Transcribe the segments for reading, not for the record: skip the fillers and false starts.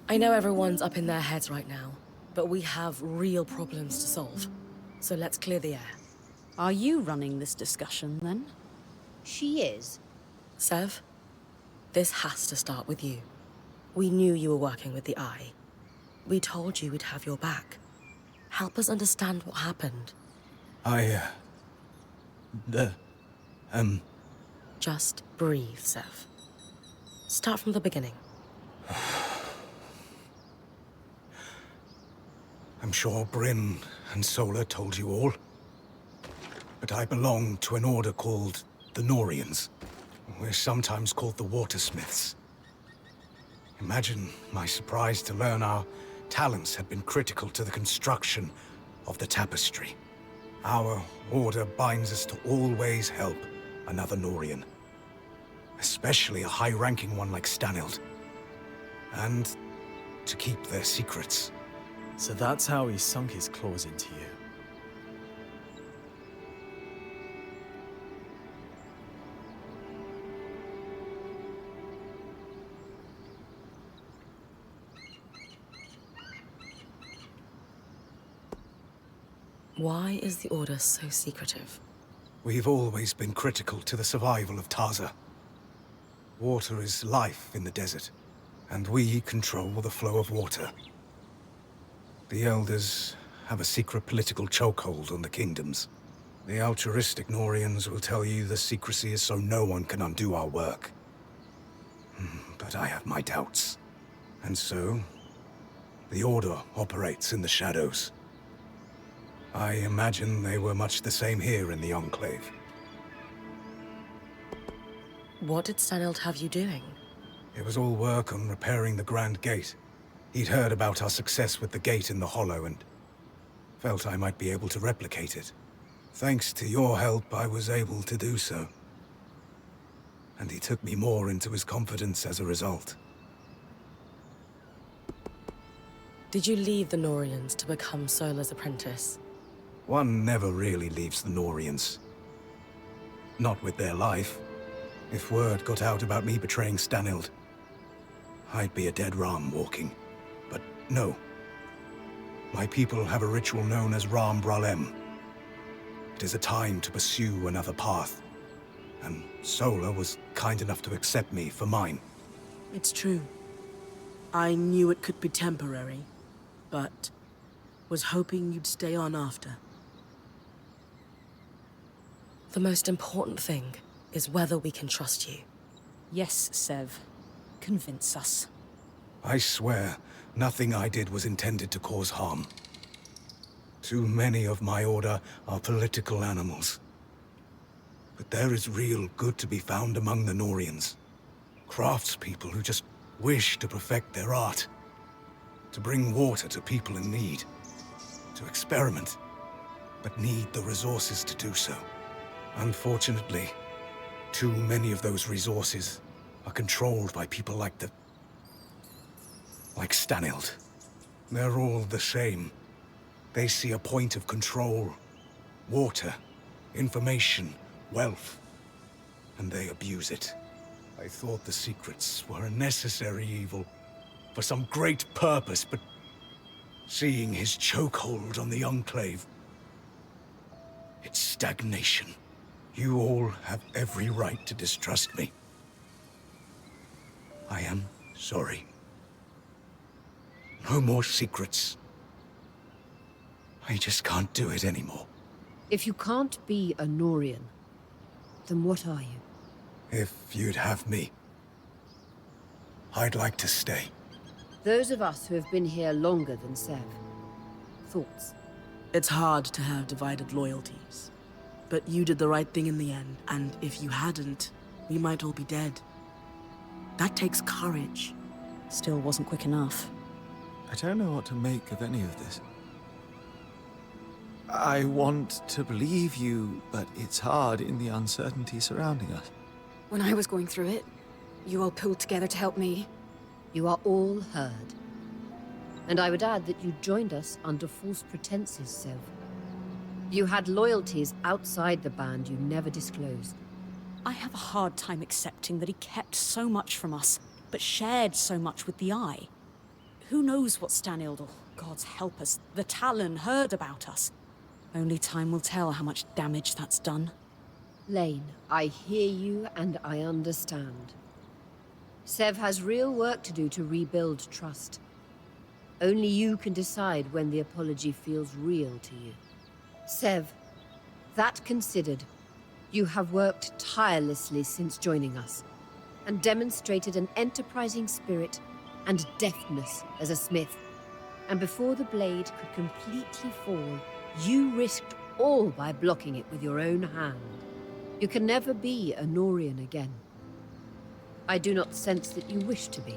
I know everyone's up in their heads right now, but we have real problems to solve. So let's clear the air. Are you running this discussion, then? She is. Sev, this has to start with you. We knew you were working with the Eye. We told you we'd have your back. Help us understand what happened. Just breathe, Sev. Start from the beginning. I'm sure Bryn and Sola told you all. But I belong to an order called the Norians. We're sometimes called the Watersmiths. Imagine my surprise to learn our talents had been critical to the construction of the tapestry. Our order binds us to always help another Norian. Especially a high-ranking one like Stanild. And to keep their secrets. So that's how he sunk his claws into you. Why is the Order so secretive? We've always been critical to the survival of Taza. Water is life in the desert, and we control the flow of water. The Elders have a secret political chokehold on the kingdoms. The altruistic Norians will tell you the secrecy is so no one can undo our work. But I have my doubts. And so, the Order operates in the shadows. I imagine they were much the same here in the Enclave. What did Stanild have you doing? It was all work on repairing the Grand Gate. He'd heard about our success with the gate in the Hollow and felt I might be able to replicate it. Thanks to your help, I was able to do so. And he took me more into his confidence as a result. Did you leave the Norians to become Sola's apprentice? One never really leaves the Norians. Not with their life. If word got out about me betraying Stanild, I'd be a dead ram walking. But no. My people have a ritual known as Ram Bralem. It is a time to pursue another path. And Sola was kind enough to accept me for mine. It's true. I knew it could be temporary, but was hoping you'd stay on after. The most important thing is whether we can trust you. Yes, Sev. Convince us. I swear, nothing I did was intended to cause harm. Too many of my order are political animals. But there is real good to be found among the Norians. Craftspeople who just wish to perfect their art. To bring water to people in need. To experiment, but need the resources to do so. Unfortunately, too many of those resources are controlled by people like Stanild. They're all the same. They see a point of control. Water, information, wealth. And they abuse it. I thought the secrets were a necessary evil for some great purpose, but seeing his chokehold on the Enclave, it's stagnation. You all have every right to distrust me. I am sorry. No more secrets. I just can't do it anymore. If you can't be a Norian, then what are you? If you'd have me, I'd like to stay. Those of us who have been here longer than Sev. Thoughts? It's hard to have divided loyalties. But you did the right thing in the end, and if you hadn't, we might all be dead. That takes courage. Still wasn't quick enough. I don't know what to make of any of this. I want to believe you, but it's hard in the uncertainty surrounding us. When I was going through it, you all pulled together to help me. You are all heard. And I would add that you joined us under false pretenses, Sev. You had loyalties outside the band you never disclosed. I have a hard time accepting that he kept so much from us, but shared so much with the Eye. Who knows what Stanhild, or gods help us, the Talon heard about us? Only time will tell how much damage that's done. Lane, I hear you and I understand. Sev has real work to do to rebuild trust. Only you can decide when the apology feels real to you. Sev, that considered, you have worked tirelessly since joining us, and demonstrated an enterprising spirit and deftness as a smith. And before the blade could completely fall, you risked all by blocking it with your own hand. You can never be a Norian again. I do not sense that you wish to be.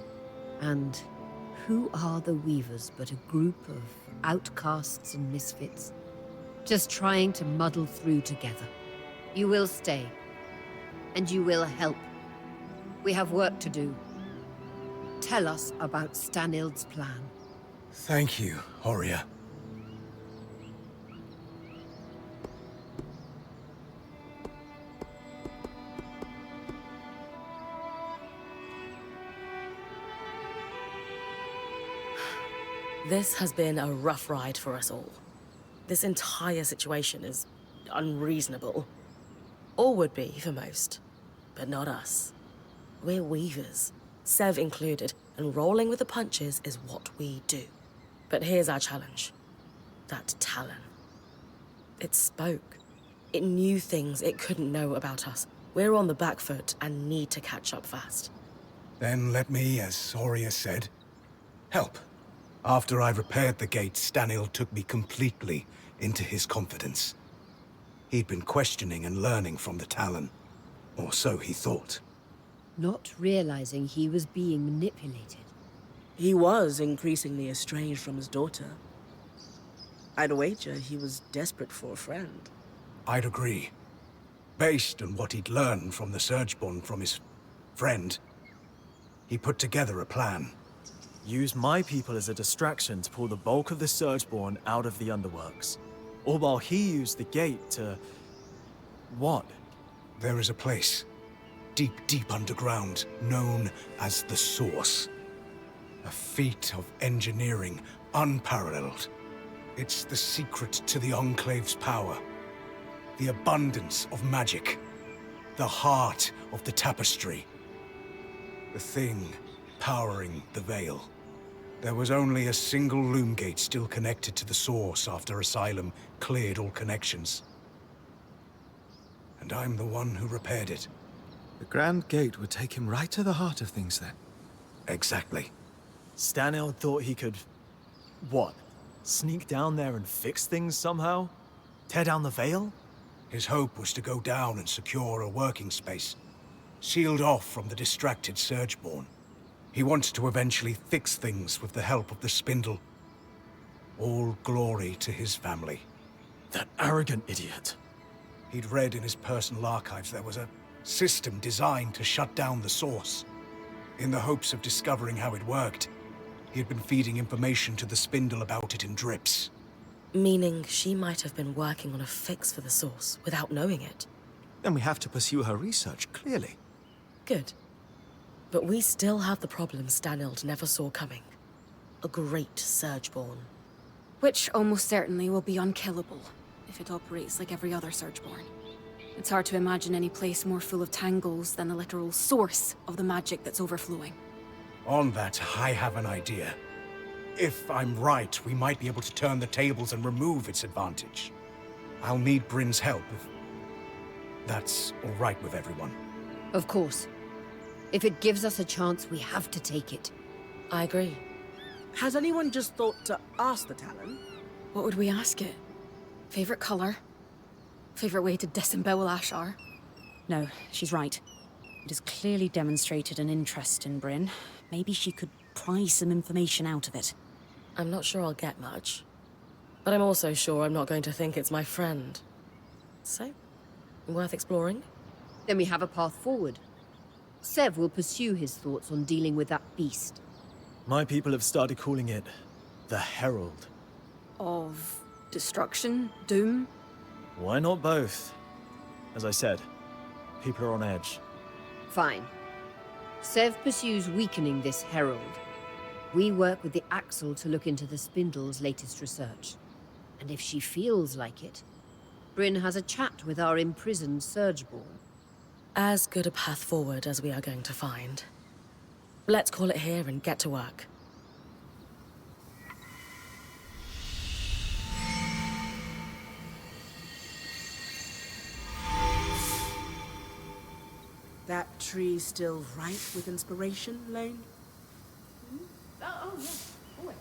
And who are the Weavers but a group of outcasts and misfits, just trying to muddle through together? You will stay, and you will help. We have work to do. Tell us about Stanhild's plan. Thank you, Horia. This has been a rough ride for us all. This entire situation is unreasonable. Or would be for most, but not us. We're weavers, Sev included, and rolling with the punches is what we do. But here's our challenge. That Talon. It spoke. It knew things it couldn't know about us. We're on the back foot and need to catch up fast. Then let me, as Horia said, help. After I repaired the gate, Stanhild took me completely into his confidence. He'd been questioning and learning from the Talon. Or so he thought. Not realizing he was being manipulated. He was increasingly estranged from his daughter. I'd wager he was desperate for a friend. I'd agree. Based on what he'd learned from the Surgeborn from his friend, he put together a plan. Use my people as a distraction to pull the bulk of the Surgeborn out of the underworks. All while he used the gate to... what? There is a place, deep, deep underground, known as the Source. A feat of engineering unparalleled. It's the secret to the Enclave's power. The abundance of magic. The heart of the tapestry. The thing powering the Veil. There was only a single loom gate still connected to the Source after Asylum cleared all connections. And I'm the one who repaired it. The Grand Gate would take him right to the heart of things then. Exactly. Stanhild thought he could... what? Sneak down there and fix things somehow? Tear down the Veil? His hope was to go down and secure a working space, sealed off from the distracted Surgeborn. He wanted to eventually fix things with the help of the Spindle. All glory to his family. That arrogant idiot. He'd read in his personal archives there was a system designed to shut down the Source. In the hopes of discovering how it worked, he had been feeding information to the Spindle about it in drips. Meaning she might have been working on a fix for the Source without knowing it. Then we have to pursue her research, clearly. Good. But we still have the problem Stanhild never saw coming. A great Surgeborn. Which almost certainly will be unkillable if it operates like every other Surgeborn. It's hard to imagine any place more full of tangles than the literal source of the magic that's overflowing. On that, I have an idea. If I'm right, we might be able to turn the tables and remove its advantage. I'll need Bryn's help if that's all right with everyone. Of course. If it gives us a chance, we have to take it. I agree. Has anyone just thought to ask the Talon? What would we ask it? Favorite color? Favorite way to disembowel Ashar? No, she's right. It has clearly demonstrated an interest in Bryn. Maybe she could pry some information out of it. I'm not sure I'll get much. But I'm also sure I'm not going to think it's my friend. So, worth exploring? Then we have a path forward. Sev will pursue his thoughts on dealing with that beast. My people have started calling it the Herald. Of destruction? Doom? Why not both? As I said, people are on edge. Fine. Sev pursues weakening this herald. We work with the Axle to look into the Spindle's latest research. And if she feels like it, Bryn has a chat with our imprisoned Surgeborn. As good a path forward as we are going to find. Let's call it here and get to work. That tree still ripe with inspiration, Lane? Oh, yeah. Always.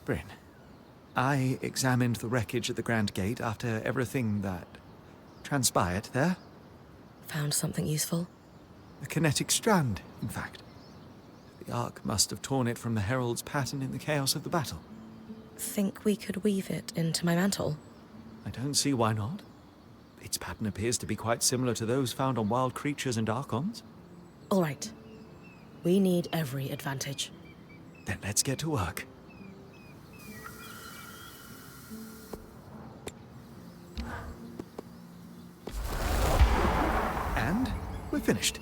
Bryn, I examined the wreckage at the Grand Gate after everything that transpired there. Found something useful? A kinetic strand, in fact. The Ark must have torn it from the Herald's pattern in the chaos of the battle. Think we could weave it into my mantle? I don't see why not. Its pattern appears to be quite similar to those found on wild creatures and Archons. All right. We need every advantage. Then let's get to work. And we're finished.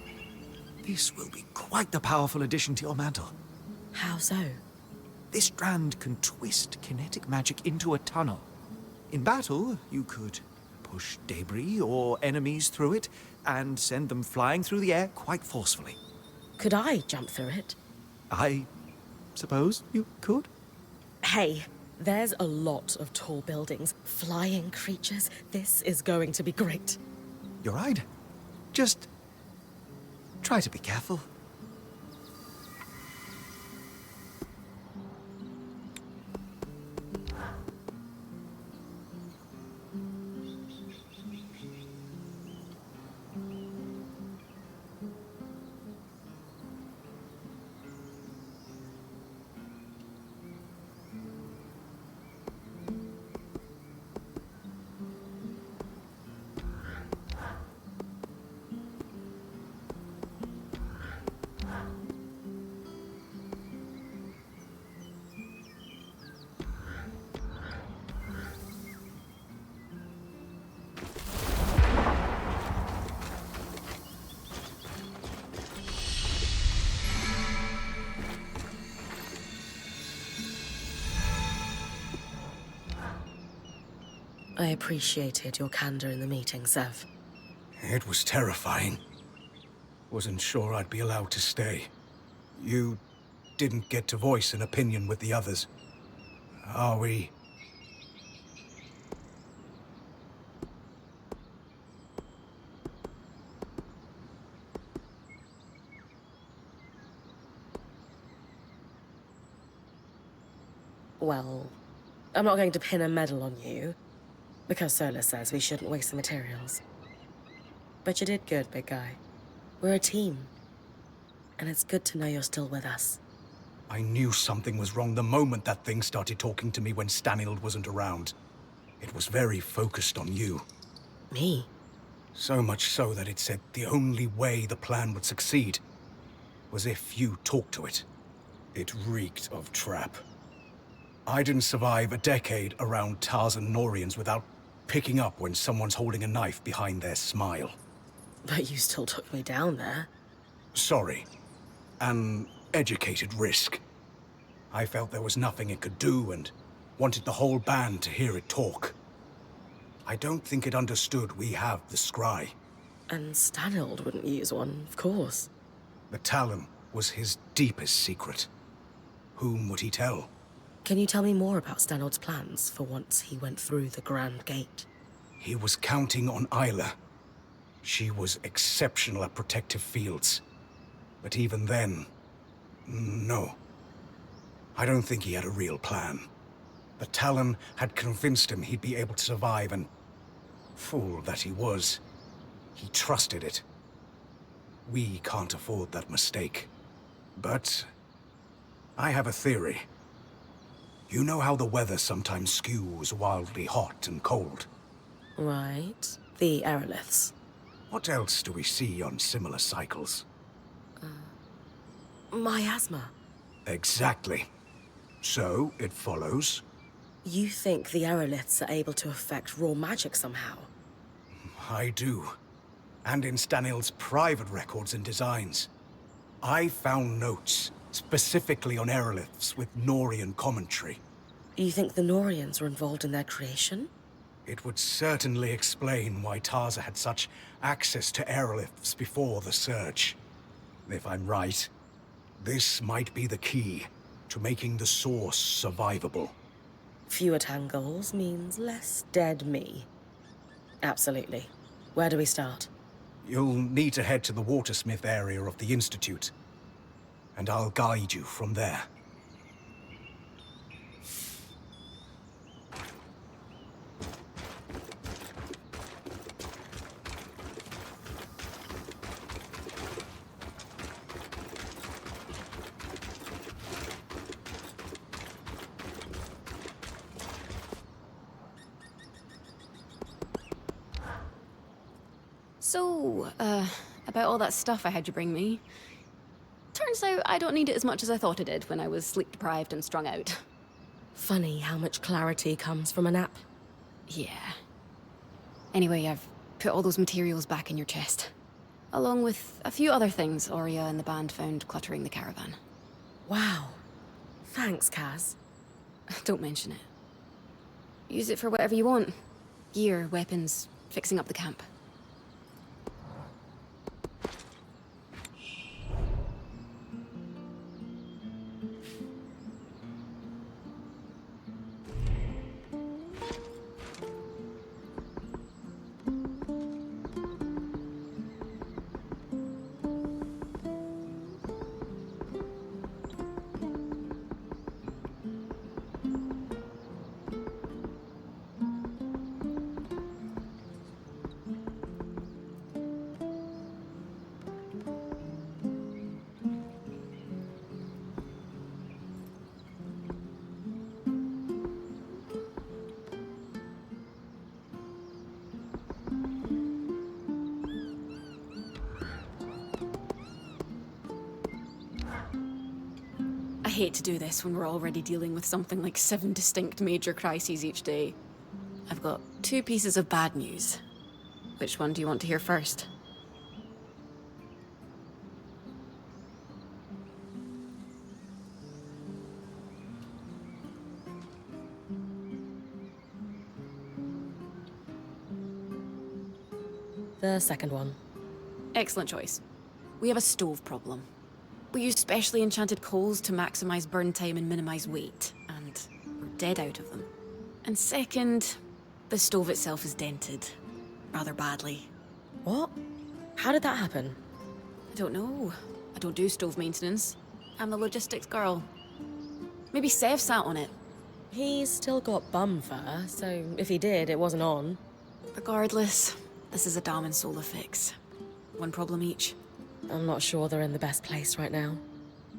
This will be quite the powerful addition to your mantle. How so? This strand can twist kinetic magic into a tunnel. In battle, you could push debris or enemies through it and send them flying through the air quite forcefully. Could I jump through it? I suppose you could? Hey, there's a lot of tall buildings, flying creatures. This is going to be great. You're right. Just try to be careful. I appreciated your candor in the meeting, Sev. It was terrifying. Wasn't sure I'd be allowed to stay. You didn't get to voice an opinion with the others. Are we... Well, I'm not going to pin a medal on you, because Sola says we shouldn't waste the materials. But you did good, big guy. We're a team. And it's good to know you're still with us. I knew something was wrong the moment that thing started talking to me when Stanild wasn't around. It was very focused on you. Me? So much so that it said the only way the plan would succeed was if you talked to it. It reeked of trap. I didn't survive a decade around Tarzan Norians without picking up when someone's holding a knife behind their smile. But you still took me down there. Sorry. An educated risk. I felt there was nothing it could do and wanted the whole band to hear it talk. I don't think it understood we have the scry. And Stanild wouldn't use one, of course. The Talon was his deepest secret. Whom would he tell? Can you tell me more about Stanild's plans for once he went through the Grand Gate? He was counting on Isla. She was exceptional at protective fields. But even then, no. I don't think he had a real plan. The Talon had convinced him he'd be able to survive, and fool that he was, he trusted it. We can't afford that mistake. But I have a theory. You know how the weather sometimes skews wildly hot and cold? Right. The aeroliths. What else do we see on similar cycles? Miasma. Exactly. So, it follows. You think the aeroliths are able to affect raw magic somehow? I do. And in Stanil's private records and designs. I found notes, specifically on aeroliths with Norian commentary. You think the Norians were involved in their creation? It would certainly explain why Tarza had such access to aeroliths before the Surge. If I'm right, this might be the key to making the source survivable. Fewer tangles means less dead me. Absolutely. Where do we start? You'll need to head to the Watersmith area of the Institute, and I'll guide you from there. So, about all that stuff I had you bring me. Turns out I don't need it as much as I thought I did when I was sleep-deprived and strung out. Funny how much clarity comes from a nap. Yeah. Anyway, I've put all those materials back in your chest. Along with a few other things Aurea and the band found cluttering the caravan. Wow. Thanks, Kaz. Don't mention it. Use it for whatever you want. Gear, weapons, fixing up the camp. I hate to do this when we're already dealing with something like 7 distinct major crises each day. I've got 2 pieces of bad news. Which one do you want to hear first? The second one. Excellent choice. We have a stove problem. We use specially enchanted coals to maximize burn time and minimize weight, and we're dead out of them. And second, the stove itself is dented. Rather badly. What? How did that happen? I don't know. I don't do stove maintenance. I'm the logistics girl. Maybe Sev sat on it. He's still got bum fur, so if he did, it wasn't on. Regardless, this is a Dam and Sola fix. One problem each. I'm not sure they're in the best place right now.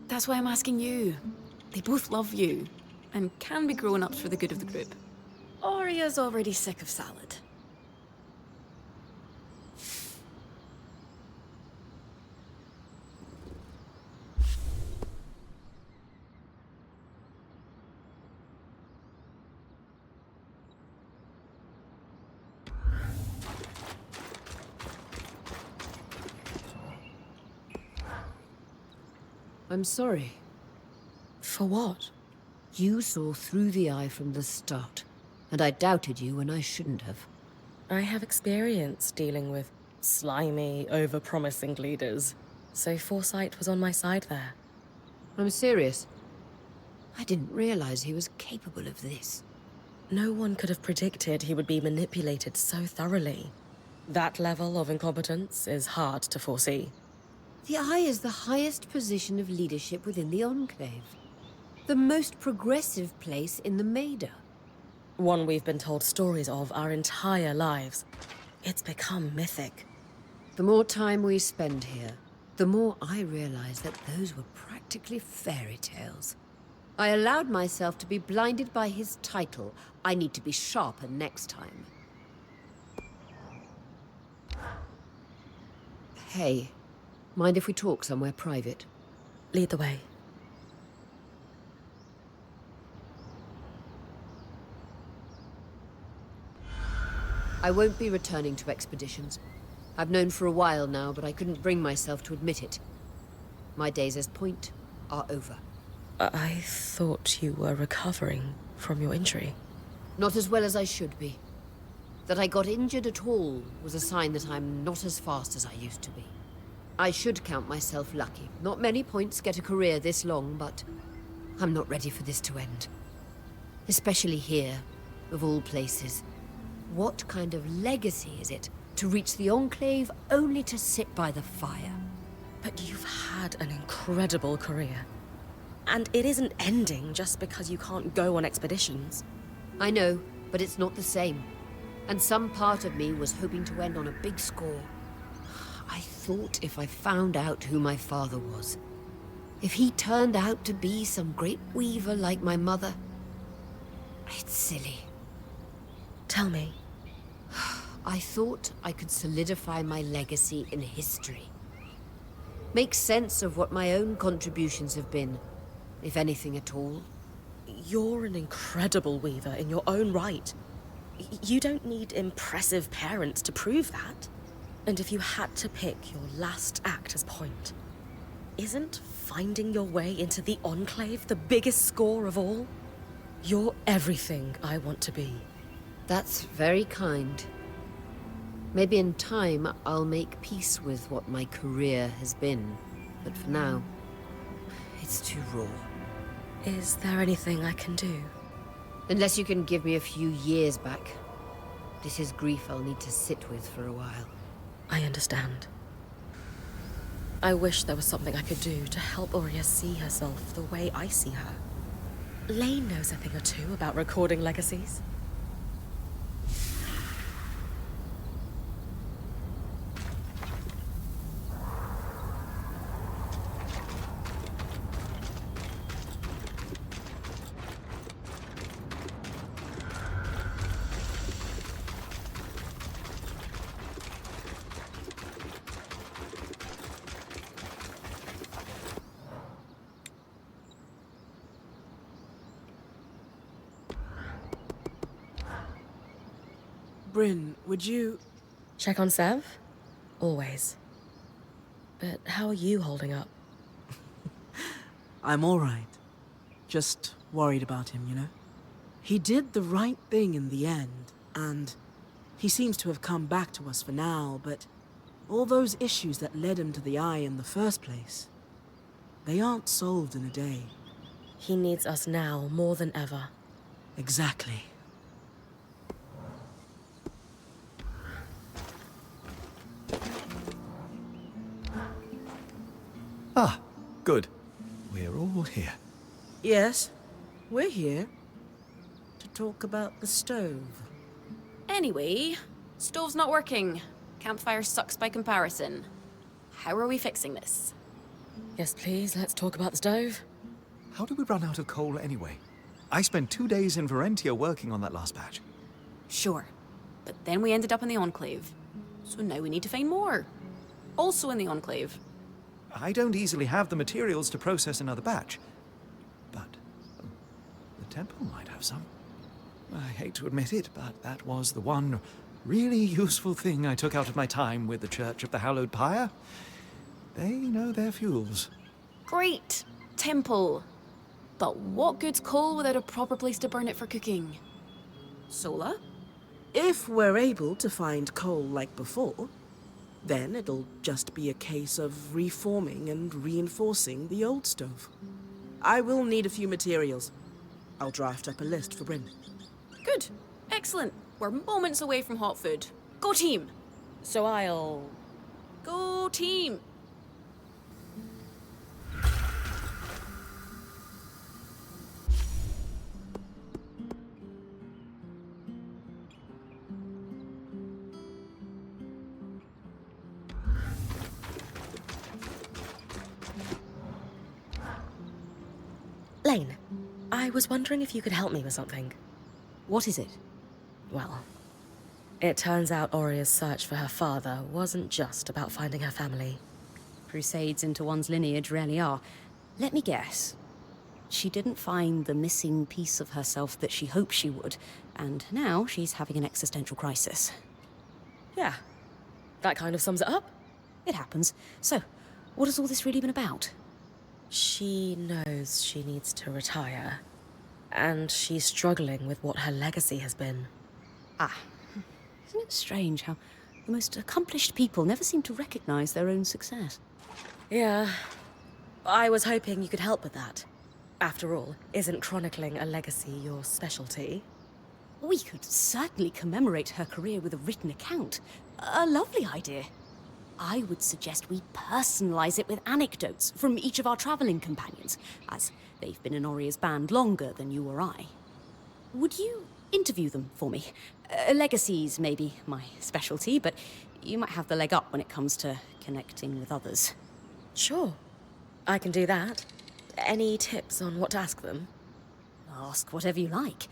That's why I'm asking you. They both love you, and can be grown-ups for the good of the group. Aurea's already sick of salad. I'm sorry. For what? You saw through the eye from the start, and I doubted you when I shouldn't have. I have experience dealing with slimy, over-promising leaders, so foresight was on my side there. I'm serious. I didn't realize he was capable of this. No one could have predicted he would be manipulated so thoroughly. That level of incompetence is hard to foresee. The Eye is the highest position of leadership within the Enclave. The most progressive place in the Maida. One we've been told stories of our entire lives. It's become mythic. The more time we spend here, the more I realize that those were practically fairy tales. I allowed myself to be blinded by his title. I need to be sharper next time. Hey, mind if we talk somewhere private? Lead the way. I won't be returning to expeditions. I've known for a while now, but I couldn't bring myself to admit it. My days as Point are over. I thought you were recovering from your injury. Not as well as I should be. That I got injured at all was a sign that I'm not as fast as I used to be. I should count myself lucky. Not many Points get a career this long, but I'm not ready for this to end. Especially here, of all places. What kind of legacy is it to reach the Enclave only to sit by the fire? But you've had an incredible career. And it isn't ending just because you can't go on expeditions. I know, but it's not the same. And some part of me was hoping to end on a big score. I thought if I found out who my father was, if he turned out to be some great weaver like my mother, it's silly. Tell me. I thought I could solidify my legacy in history. Make sense of what my own contributions have been, if anything at all. You're an incredible weaver in your own right. You don't need impressive parents to prove that. And if you had to pick your last act as Point, isn't finding your way into the Enclave the biggest score of all? You're everything I want to be. That's very kind. Maybe in time I'll make peace with what my career has been. But for now, it's too raw. Is there anything I can do? Unless you can give me a few years back. This is grief I'll need to sit with for a while. I understand. I wish there was something I could do to help Aurea see herself the way I see her. Lane knows a thing or two about recording legacies. Bryn, would you... Check on Sev? Always. But how are you holding up? I'm all right. Just worried about him, you know? He did the right thing in the end, and he seems to have come back to us for now, but all those issues that led him to the Eye in the first place, they aren't solved in a day. He needs us now more than ever. Exactly. Ah, good. We're all here. Yes, we're here to talk about the stove. Anyway, stove's not working. Campfire sucks by comparison. How are we fixing this? Yes, please, let's talk about the stove. How did we run out of coal anyway? I spent 2 days in Varentia working on that last batch. Sure, but then we ended up in the Enclave. So now we need to find more. Also in the Enclave. I don't easily have the materials to process another batch. But the temple might have some. I hate to admit it, but that was the one really useful thing I took out of my time with the Church of the Hallowed Pyre. They know their fuels. Great! Temple. But what good's coal without a proper place to burn it for cooking? Sola? If we're able to find coal like before, then it'll just be a case of reforming and reinforcing the old stove. I will need a few materials. I'll draft up a list for Bryn. Good. Excellent. We're moments away from hot food. Go team. So I'll... Go team. Lane, I was wondering if you could help me with something. What is it? Well, it turns out Oria's search for her father wasn't just about finding her family. Crusades into one's lineage rarely are. Let me guess. She didn't find the missing piece of herself that she hoped she would, and now she's having an existential crisis. Yeah, that kind of sums it up. It happens. So, what has all this really been about? She knows she needs to retire, and she's struggling with what her legacy has been. Ah, isn't it strange how the most accomplished people never seem to recognize their own success? Yeah, I was hoping you could help with that. After all, isn't chronicling a legacy your specialty? We could certainly commemorate her career with a written account. A lovely idea. I would suggest we personalize it with anecdotes from each of our traveling companions, as they've been in Oria's band longer than you or I. Would you interview them for me? Legacies may be my specialty, but you might have the leg up when it comes to connecting with others. Sure, I can do that. Any tips on what to ask them? Ask whatever you like.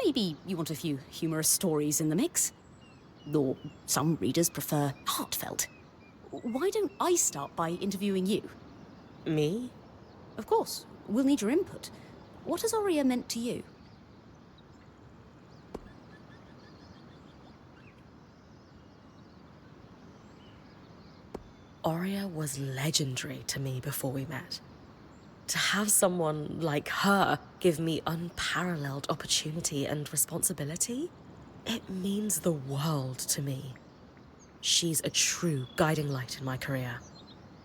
Maybe you want a few humorous stories in the mix? Or some readers prefer heartfelt. Why don't I start by interviewing you? Me? Of course. We'll need your input. What has Oria meant to you? Oria was legendary to me before we met. To have someone like her give me unparalleled opportunity and responsibility, it means the world to me. She's a true guiding light in my career.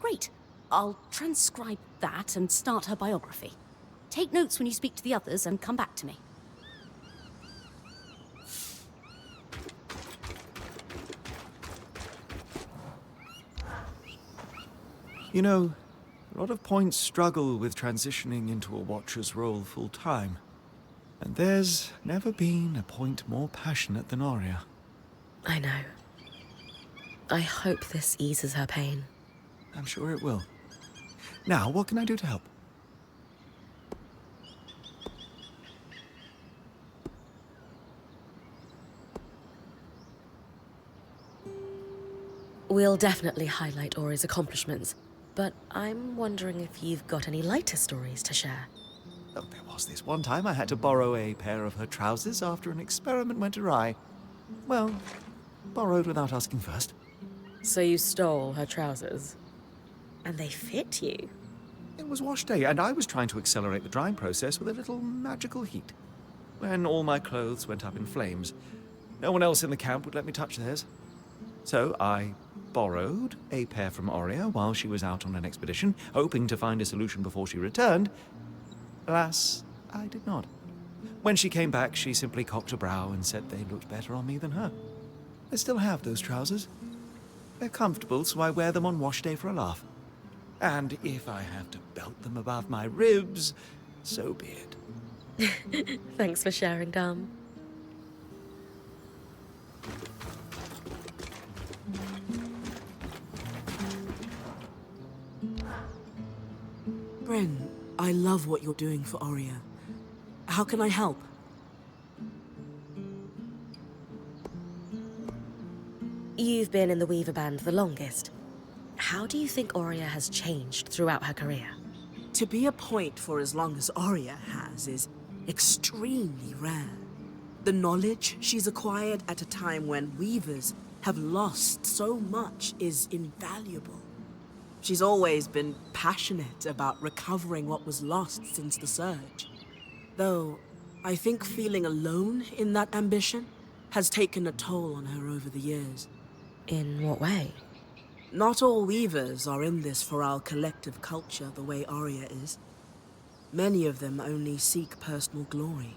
Great. I'll transcribe that and start her biography. Take notes when you speak to the others and come back to me. You know, a lot of points struggle with transitioning into a Watcher's role full-time. And there's never been a point more passionate than Oria. I know. I hope this eases her pain. I'm sure it will. Now, what can I do to help? We'll definitely highlight Ori's accomplishments, but I'm wondering if you've got any lighter stories to share. Oh, there was this one time I had to borrow a pair of her trousers after an experiment went awry. Well, borrowed without asking first. So you stole her trousers? And they fit you? It was wash day, and I was trying to accelerate the drying process with a little magical heat. When all my clothes went up in flames, no one else in the camp would let me touch theirs. So I borrowed a pair from Oria while she was out on an expedition, hoping to find a solution before she returned. Alas, I did not. When she came back, she simply cocked a brow and said they looked better on me than her. I still have those trousers. They're comfortable, so I wear them on wash day for a laugh. And if I have to belt them above my ribs, so be it. Thanks for sharing, Dom. Bryn, I love what you're doing for Oria. How can I help? You've been in the Weaver Band the longest. How do you think Oria has changed throughout her career? To be a point for as long as Oria has is extremely rare. The knowledge she's acquired at a time when Weavers have lost so much is invaluable. She's always been passionate about recovering what was lost since the Surge. Though, I think feeling alone in that ambition has taken a toll on her over the years. In what way? Not all Weavers are in this for our collective culture the way Oria is. Many of them only seek personal glory.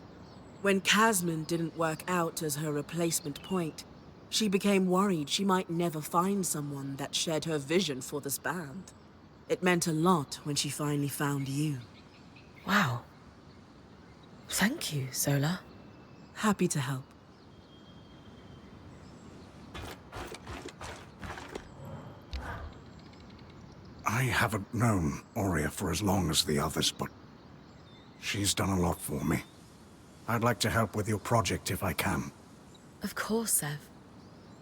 When Casman didn't work out as her replacement point, she became worried she might never find someone that shared her vision for this band. It meant a lot when she finally found you. Wow. Thank you, Sola. Happy to help. I haven't known Aurea for as long as the others, but she's done a lot for me. I'd like to help with your project if I can. Of course, Sev.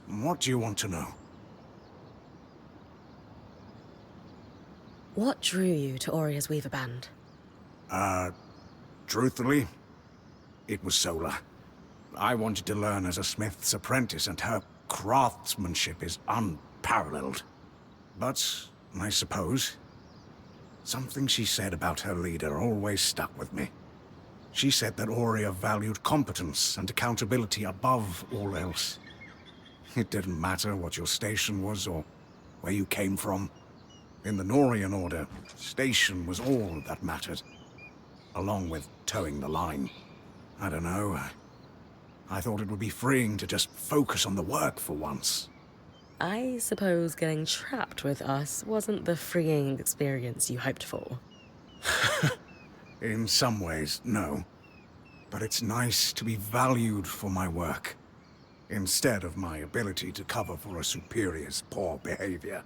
What do you want to know? What drew you to Aurea's Weaver Band? Truthfully, it was Sola. I wanted to learn as a smith's apprentice, and her craftsmanship is unparalleled. But, I suppose, something she said about her leader always stuck with me. She said that Aurea valued competence and accountability above all else. It didn't matter what your station was or where you came from. In the Norian Order, station was all that mattered, along with towing the line. I don't know. I thought it would be freeing to just focus on the work for once. I suppose getting trapped with us wasn't the freeing experience you hoped for. In some ways, no. But it's nice to be valued for my work, instead of my ability to cover for a superior's poor behavior.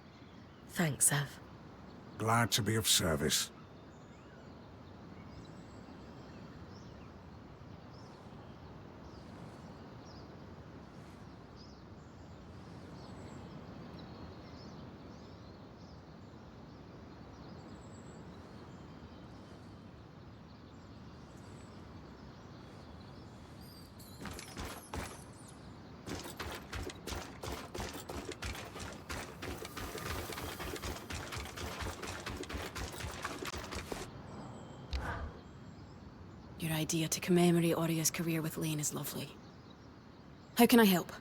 Thanks, Sev. Glad to be of service. Your idea to commemorate Aurea's career with Lane is lovely. How can I help?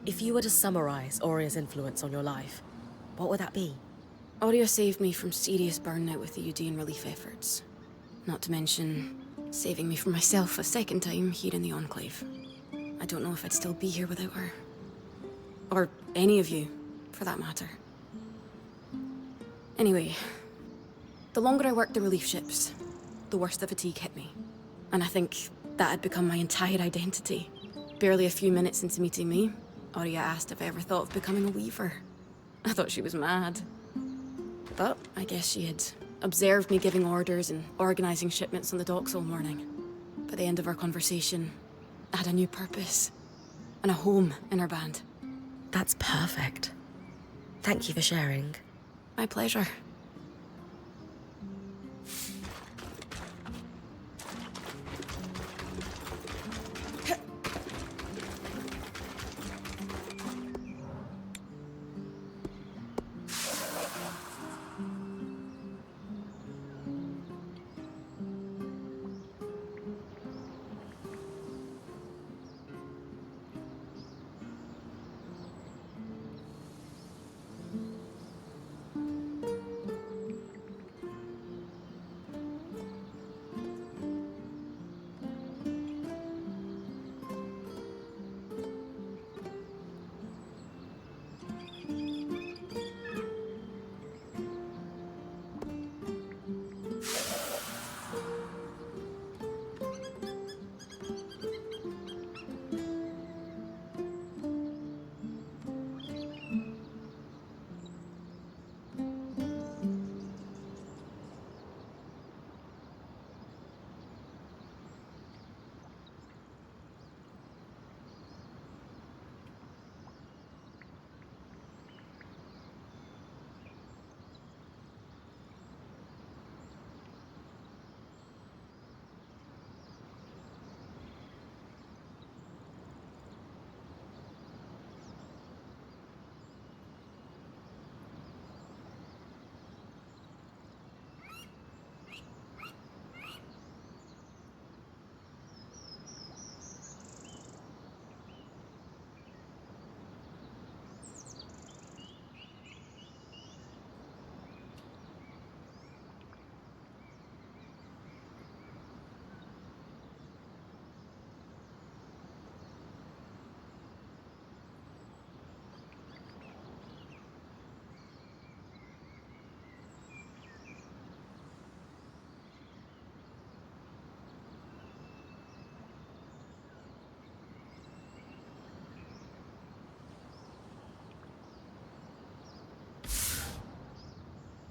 If you were to summarize Aurea's influence on your life, what would that be? Aurea saved me from serious burnout with the Eudean relief efforts. Not to mention, saving me from myself a second time here in the Enclave. I don't know if I'd still be here without her. Or any of you, for that matter. Anyway, the longer I worked the relief ships, the worse the fatigue hit me. And I think that had become my entire identity. Barely a few minutes into meeting me, Aurea asked if I ever thought of becoming a weaver. I thought she was mad. But I guess she had observed me giving orders and organizing shipments on the docks all morning. By the end of our conversation, I had a new purpose and a home in her band. That's perfect. Thank you for sharing. My pleasure.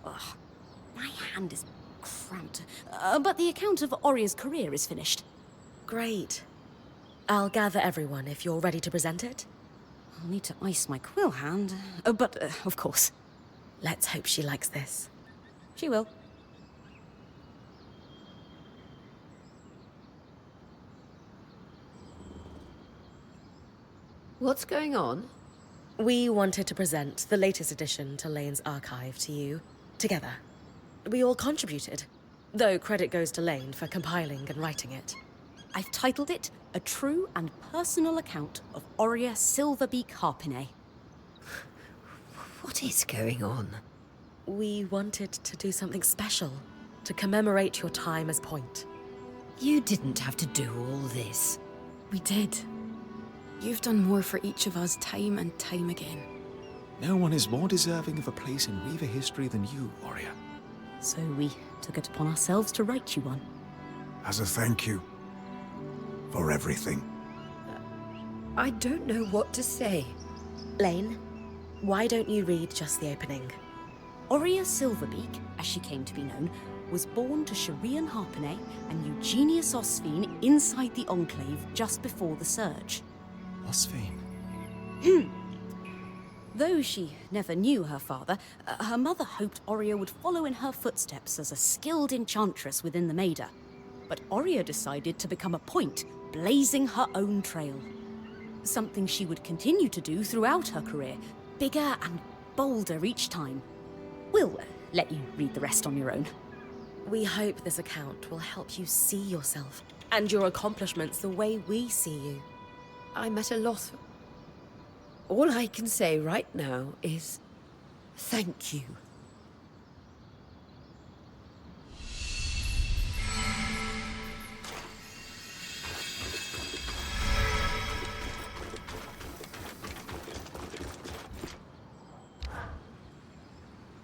Ugh, my hand is cramped. But the account of Oria's career is finished. Great. I'll gather everyone if you're ready to present it. I'll need to ice my quill hand. But, of course. Let's hope she likes this. She will. What's going on? We wanted to present the latest addition to Lane's archive to you, together. We all contributed, though credit goes to Lane for compiling and writing it. I've titled it A True and Personal Account of Oria Silverbeak Harpinet. What is going on? We wanted to do something special to commemorate your time as Point. You didn't have to do all this. We did. You've done more for each of us time and time again. No one is more deserving of a place in Weaver history than you, Oria. So we took it upon ourselves to write you one. As a thank you for everything. I don't know what to say. Lane, why don't you read just the opening? Oria Silverbeak, as she came to be known, was born to Sharian Harpinet and Eugenius Osphine inside the Enclave just before the Surge. Osphine. Though she never knew her father, her mother hoped Oria would follow in her footsteps as a skilled enchantress within the Maida. But Oria decided to become a Point, blazing her own trail. Something she would continue to do throughout her career, bigger and bolder each time. We'll let you read the rest on your own. We hope this account will help you see yourself and your accomplishments the way we see you. I'm at a loss. All I can say right now is thank you.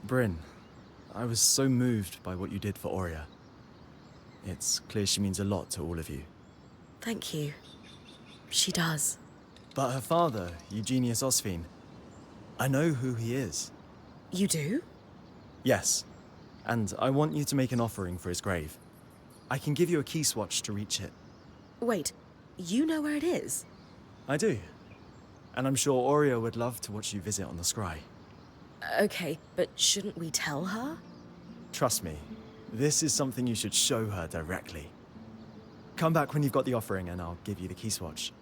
Bryn, I was so moved by what you did for Oria. It's clear she means a lot to all of you. Thank you. She does. But her father, Eugenius Osphine, I know who he is. You do? Yes, and I want you to make an offering for his grave. I can give you a key swatch to reach it. Wait, you know where it is? I do. And I'm sure Oria would love to watch you visit on the scry. Okay, but shouldn't we tell her? Trust me, this is something you should show her directly. Come back when you've got the offering and I'll give you the key swatch.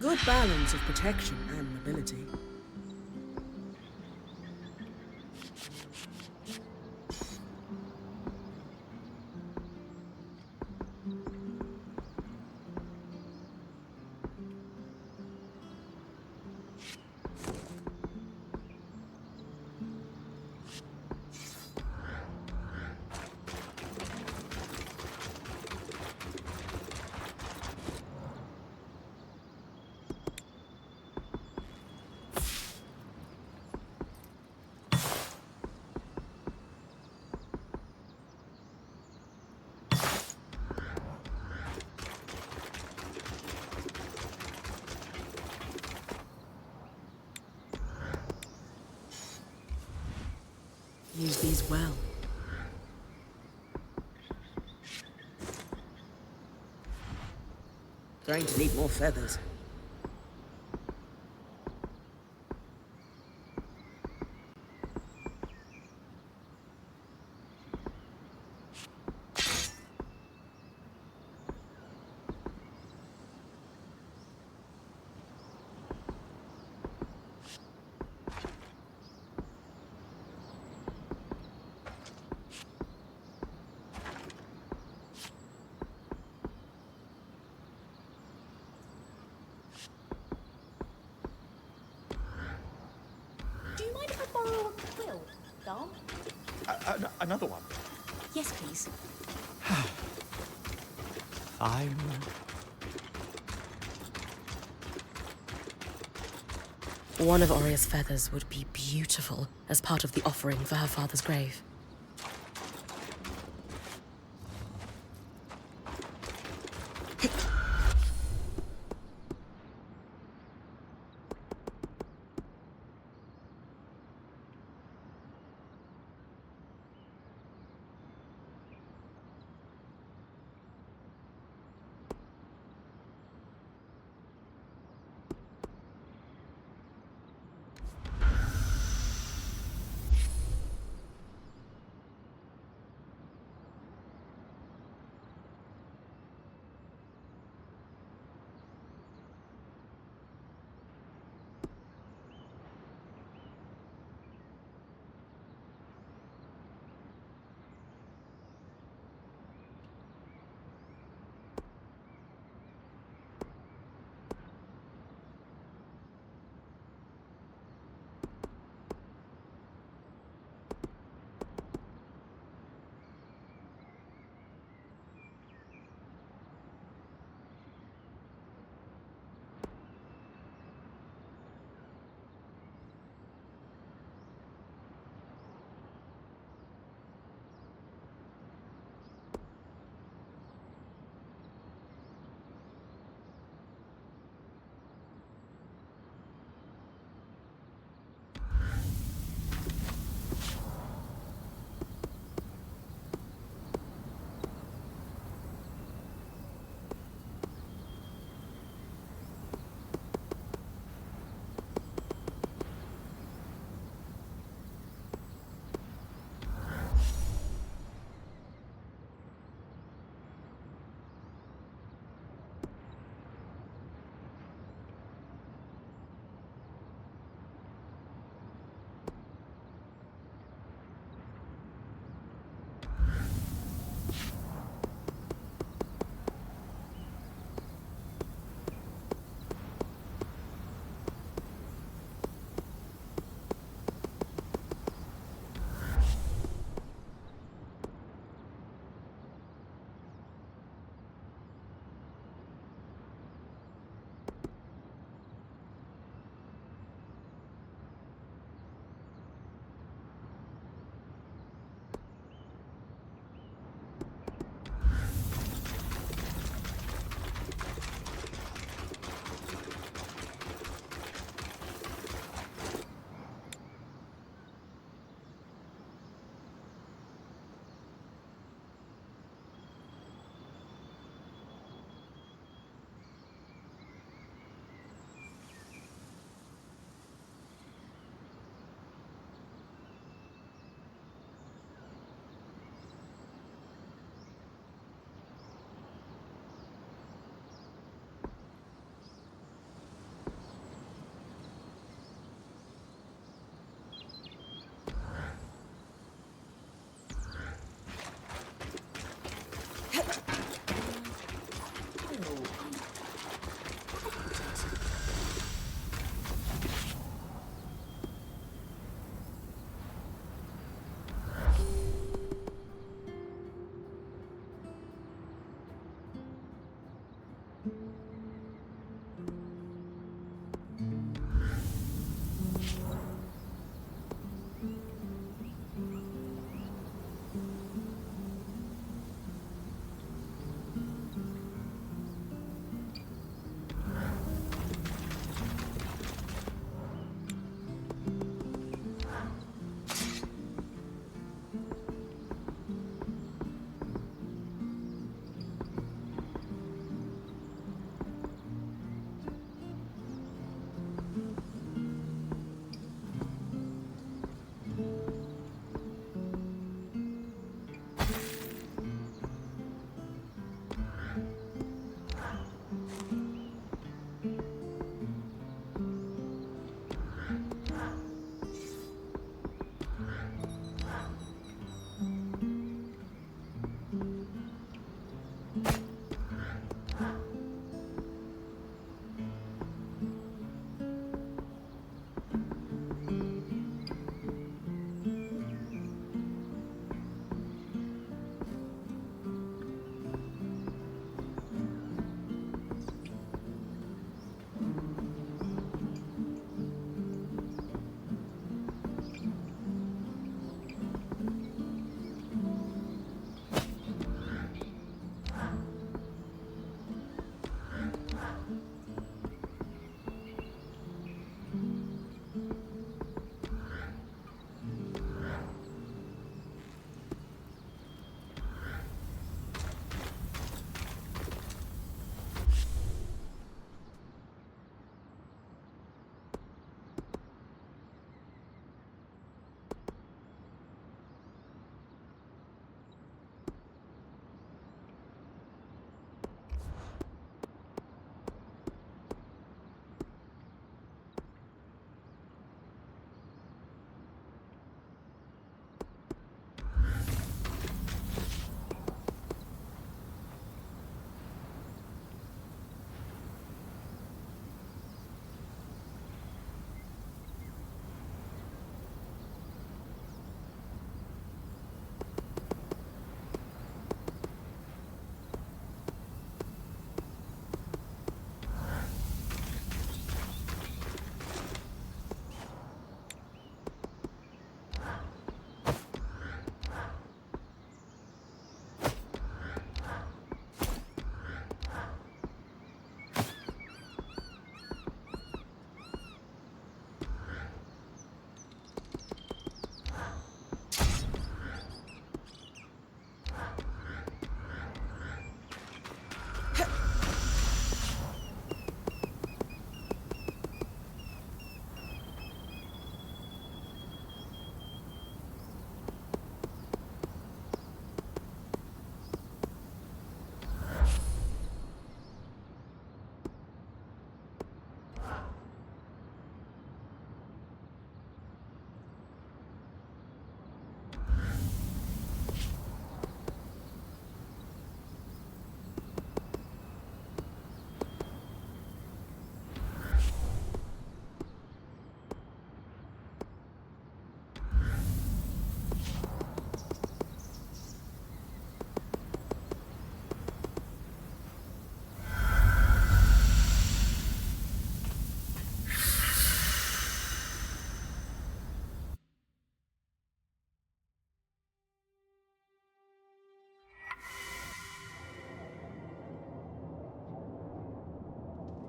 Good balance of protection and mobility. Use these well. Going to need more feathers. Do you mind if I borrow a quill, Dom? Another one. Yes, please. I'm... One of Oria's feathers would be beautiful as part of the offering for her father's grave.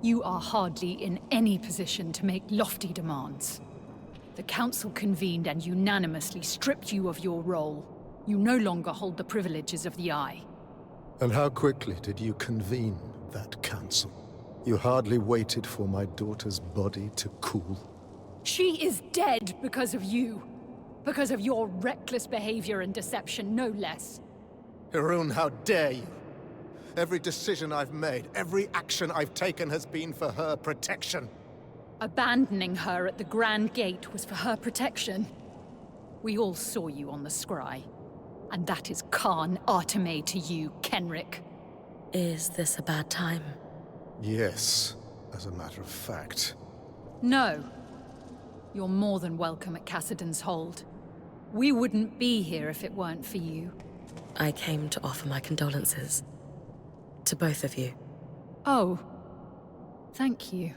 You are hardly in any position to make lofty demands. The Council convened and unanimously stripped you of your role. You no longer hold the privileges of the Eye. And how quickly did you convene that council? You hardly waited for my daughter's body to cool. She is dead because of you. Because of your reckless behavior and deception, no less. Hirun, how dare you? Every decision I've made, every action I've taken has been for her protection. Abandoning her at the Grand Gate was for her protection. We all saw you on the scry. And that is Khan Arteme to you, Kenric. Is this a bad time? Yes, as a matter of fact. No. You're more than welcome at Cassidon's Hold. We wouldn't be here if it weren't for you. I came to offer my condolences. To both of you. Oh. Thank you.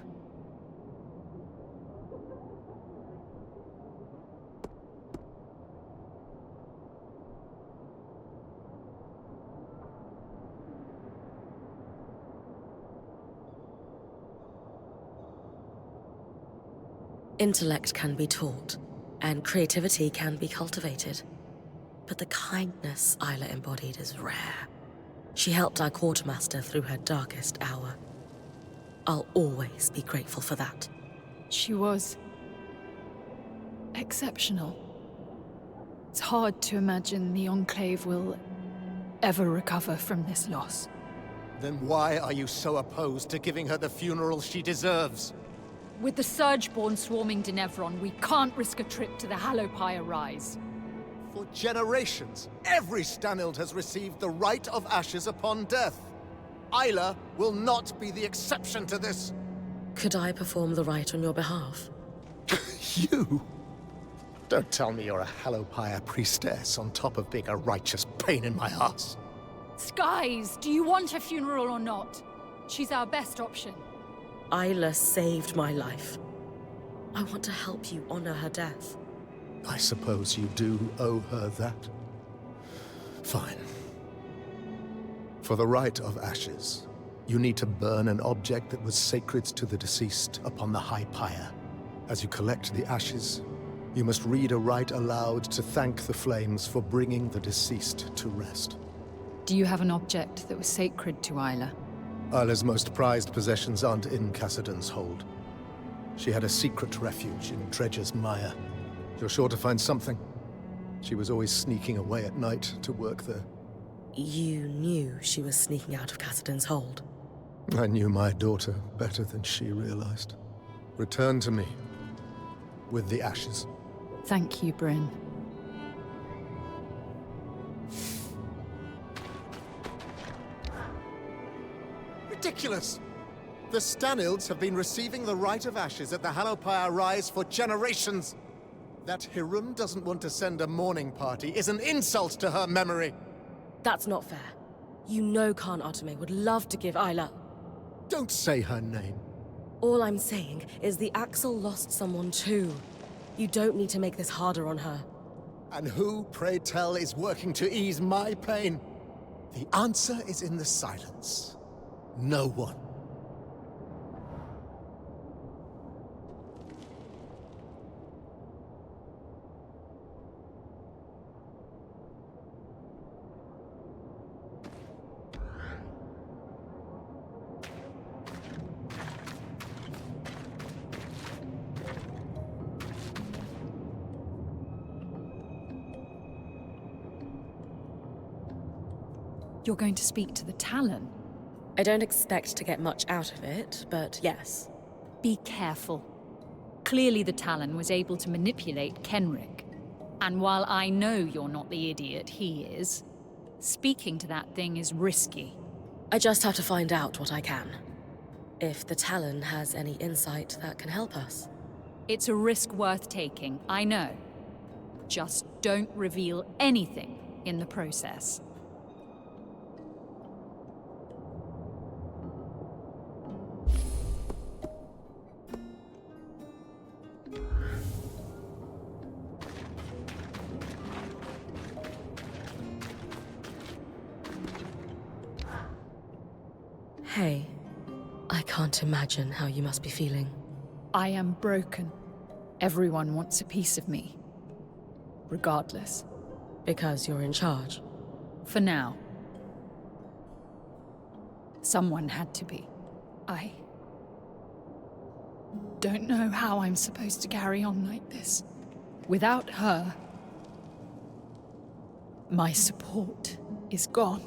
Intellect can be taught, and creativity can be cultivated. But the kindness Isla embodied is rare. She helped our quartermaster through her darkest hour. I'll always be grateful for that. She was... exceptional. It's hard to imagine the Enclave will ever recover from this loss. Then why are you so opposed to giving her the funeral she deserves? With the Surgeborn swarming Denevron, we can't risk a trip to the Hallowpire Rise. For generations, every Stanild has received the rite of ashes upon death. Isla will not be the exception to this. Could I perform the rite on your behalf? You? Don't tell me you're a Hallowpire priestess on top of being a righteous pain in my ass. Skies, do you want a funeral or not? She's our best option. Isla saved my life. I want to help you honor her death. I suppose you do owe her that. Fine. For the rite of ashes, you need to burn an object that was sacred to the deceased upon the High Pyre. As you collect the ashes, you must read a rite aloud to thank the flames for bringing the deceased to rest. Do you have an object that was sacred to Isla? Isla's most prized possessions aren't in Cassidon's Hold. She had a secret refuge in Dredger's Mire. You're sure to find something. She was always sneaking away at night to work there. You knew she was sneaking out of Cassidon's Hold. I knew my daughter better than she realized. Return to me with the ashes. Thank you, Bryn. Ridiculous! The Stanilds have been receiving the rite of ashes at the Hallowpire Rise for generations. That Hirun doesn't want to send a mourning party is an insult to her memory. That's not fair. You know Khan Arteme would love to give Isla... Don't say her name. All I'm saying is the Axel lost someone too. You don't need to make this harder on her. And who, pray tell, is working to ease my pain? The answer is in the silence. No one. You're going to speak to the Talon? I don't expect to get much out of it, but yes. Be careful. Clearly the Talon was able to manipulate Kenric. And while I know you're not the idiot he is, speaking to that thing is risky. I just have to find out what I can. If the Talon has any insight that can help us. It's a risk worth taking, I know. Just don't reveal anything in the process. Hey, I can't imagine how you must be feeling. I am broken. Everyone wants a piece of me. Regardless. Because you're in charge. For now. Someone had to be. I don't know how I'm supposed to carry on like this. Without her, my support is gone.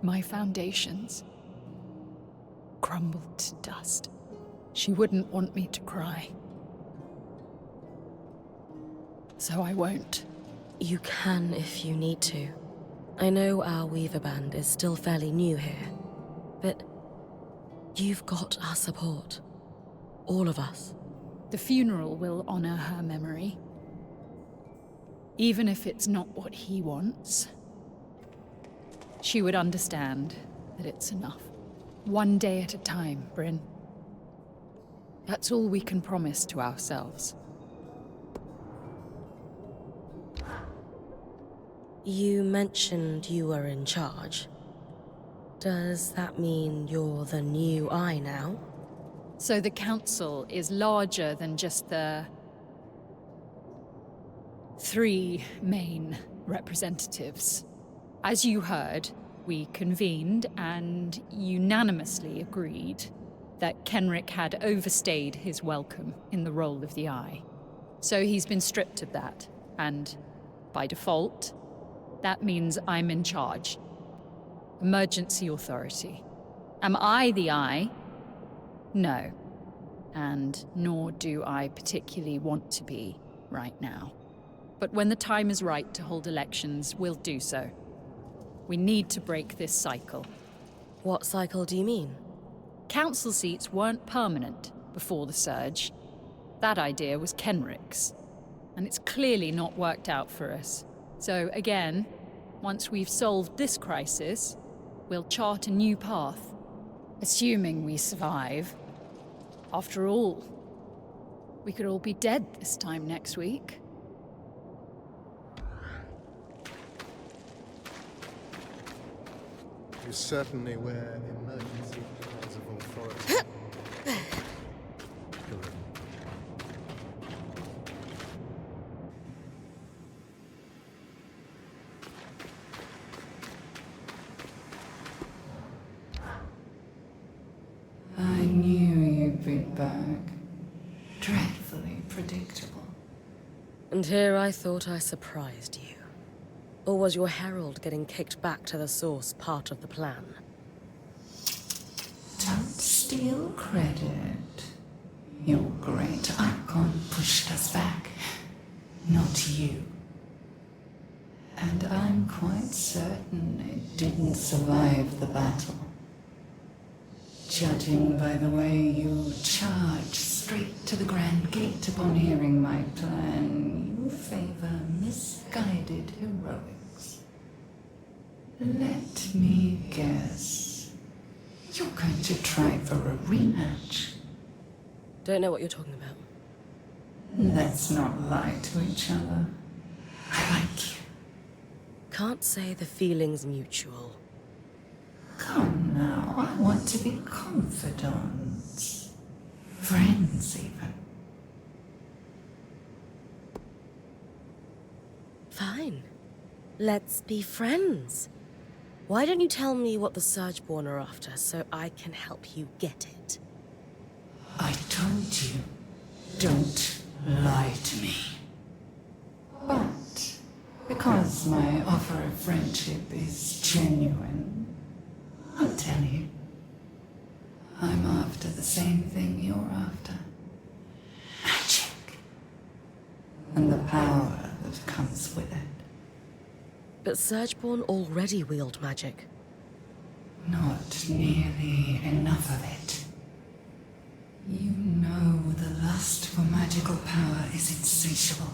My foundations crumbled to dust. She wouldn't want me to cry. So I won't. You can if you need to. I know our Weaver Band is still fairly new here, but you've got our support. All of us. The funeral will honor her memory. Even if it's not what he wants, she would understand that it's enough. One day at a time, Bryn. That's all we can promise to ourselves. You mentioned you were in charge. Does that mean you're the new Eye now? So the council is larger than just the 3 main representatives. As you heard, we convened and unanimously agreed that Kenrick had overstayed his welcome in the role of the Eye. So he's been stripped of that, and by default, that means I'm in charge. Emergency authority. Am I the Eye? No. And nor do I particularly want to be right now. But when the time is right to hold elections, we'll do so. We need to break this cycle. What cycle do you mean? Council seats weren't permanent before the surge. That idea was Kenrick's. And it's clearly not worked out for us. So again, once we've solved this crisis, we'll chart a new path. Assuming we survive. After all, we could all be dead this time next week. You certainly wear emergency cries of authority. Correct. I knew you'd be back. Dreadfully predictable. And here I thought I surprised you. Or was your herald getting kicked back to the source part of the plan? Don't steal credit. Your great icon pushed us back, not you. And I'm quite certain it didn't survive the battle. Judging by the way you charged straight to the Grand Gate upon hearing my plan, you favor misguided heroics. Let me guess. You're going to try for a rematch. Don't know what you're talking about. Let's not lie to each other. I like you. Can't say the feeling's mutual. Come now, I want to be confidants. Friends, even. Fine. Let's be friends. Why don't you tell me what the Surgeborn are after so I can help you get it? I told you, don't lie to me. But because my offer of friendship is genuine, I'll tell you. I'm after the same thing you're after. Magic. And the power that comes with it. But Surgeborn already wield magic. Not nearly enough of it. You know the lust for magical power is insatiable.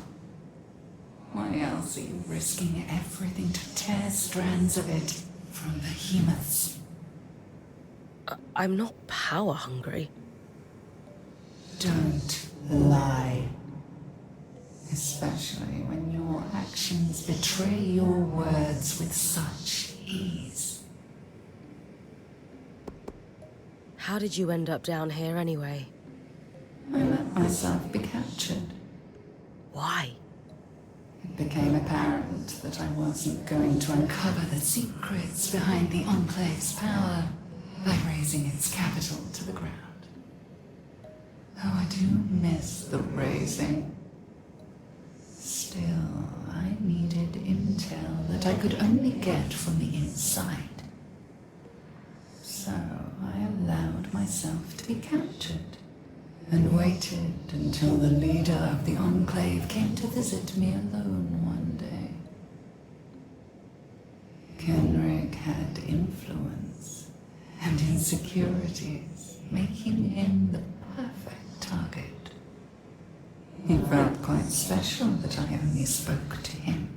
Why else are you risking everything to tear strands of it from behemoths? I'm not power hungry. Don't lie. Especially when your actions betray your words with such ease. How did you end up down here anyway? I let myself be captured. Why? It became apparent that I wasn't going to uncover the secrets behind the Enclave's power by razing its capital to the ground. Though I do miss the razing. Still, I needed intel that I could only get from the inside. So I allowed myself to be captured and waited until the leader of the Enclave came to visit me alone one day. Kenrick had influence and insecurities, making him the perfect target. He felt quite special that I only spoke to him.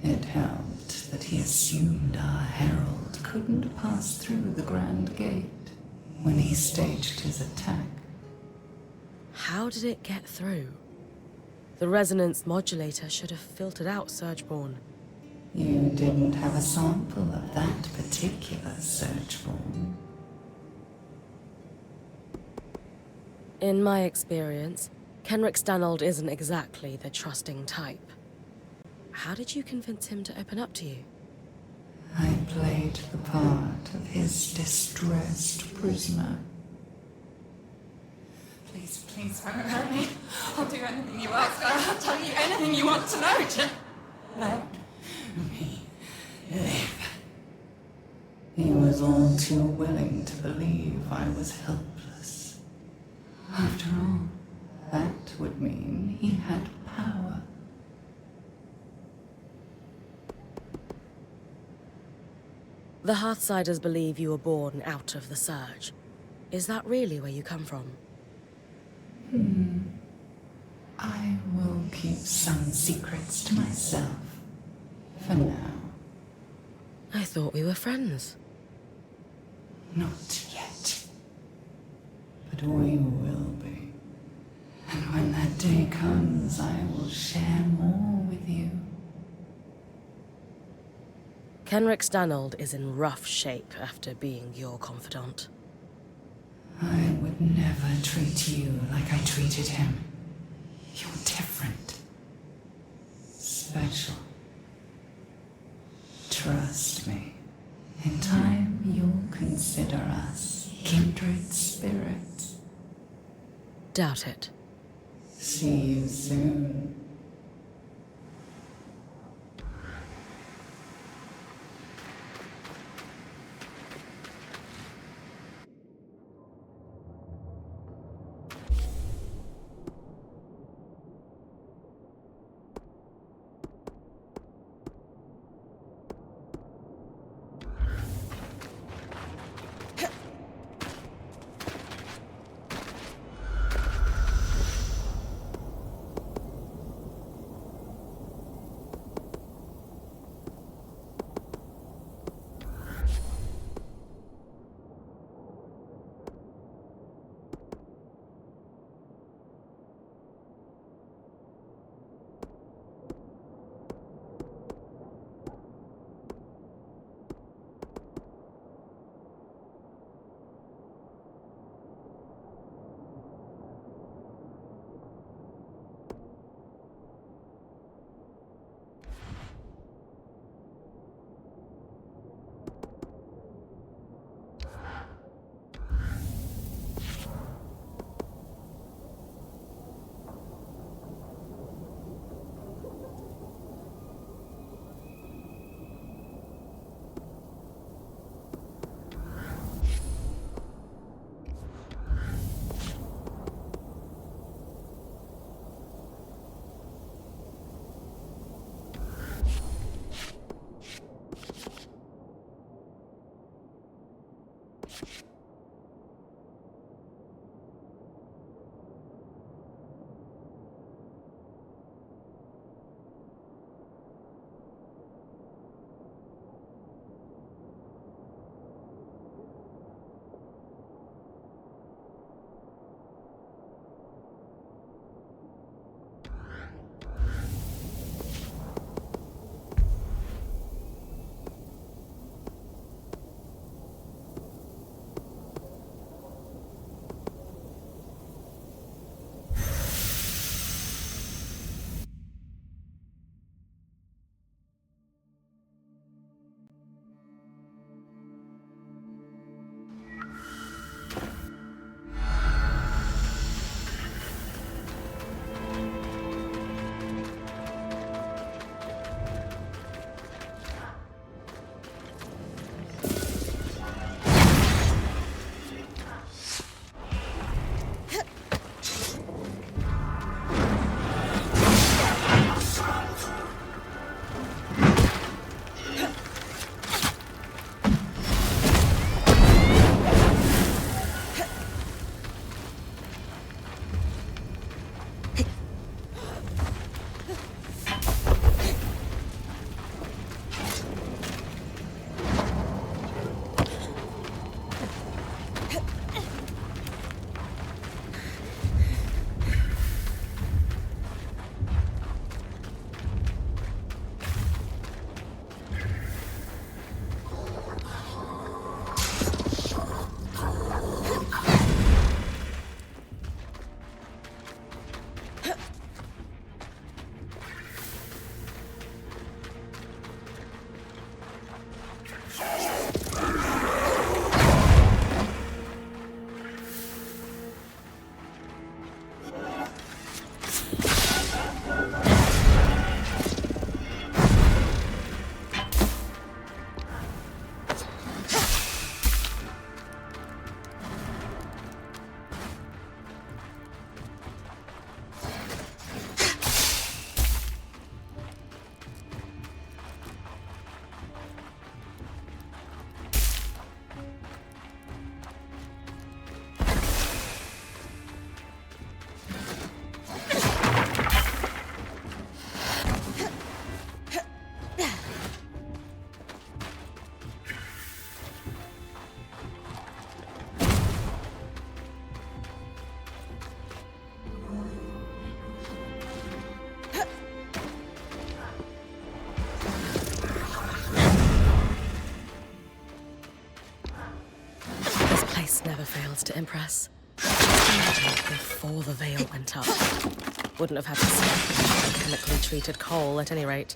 It helped that he assumed our herald couldn't pass through the Grand Gate when he staged his attack. How did it get through? The resonance modulator should have filtered out Surgeborn. You didn't have a sample of that particular Surgeborn. In my experience, Kenrick Stanold isn't exactly the trusting type. How did you convince him to open up to you? I played the part of his distressed prisoner. Please, please don't hurt me. I'll do anything you ask. I'll tell you anything you want to know. Just Let me live. He was all too willing to believe I was helpless. After all, that would mean he had power. The Hearthsiders believe you were born out of the Surge. Is that really where you come from? I will keep some secrets to myself. For now. I thought we were friends. Not yet. But we will be. And when that day comes, I will share more with you. Kenrick Stanold is in rough shape after being your confidant. I would never treat you like I treated him. You're different. Special. Trust me. In time, you'll consider us kindred spirits. Doubt it. See you soon. failed to impress. Before the veil went up. Wouldn't have had to see chemically treated coal at any rate.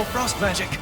More frost magic.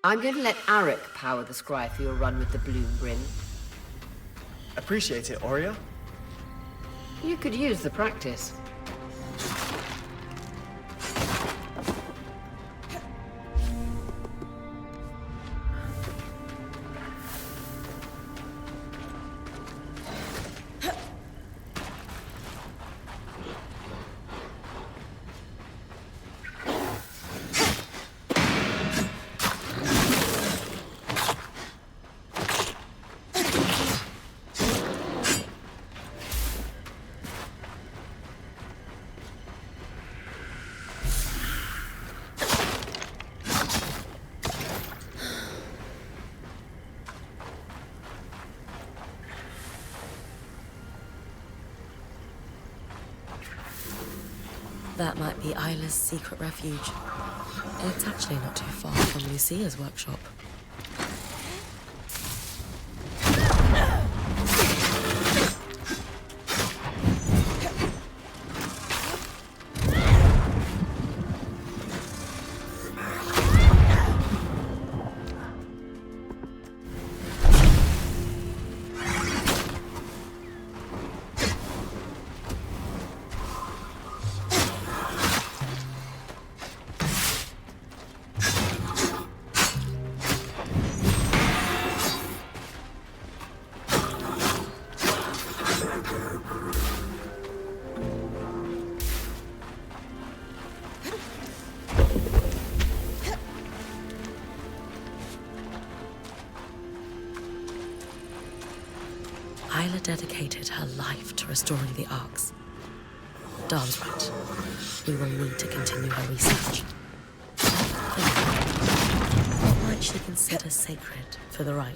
I'm going to let Arik power the scry for your run with the Bloom Bryn. Appreciate it, Aurea. You could use the practice. That might be Isla's secret refuge. It's actually not too far from Lucia's workshop. Isla dedicated her life to restoring the Arks. Darm's right. We will need to continue her research. What might she consider sacred for the right?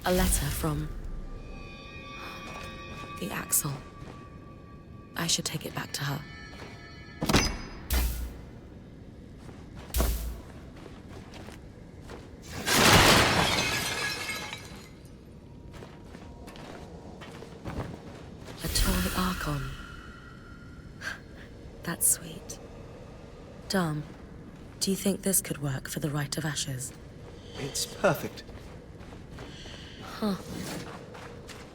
A letter from the Axel. I should take it back to her. A toy Archon. That's sweet. Darm, do you think this could work for the Rite of Ashes? It's perfect. Huh.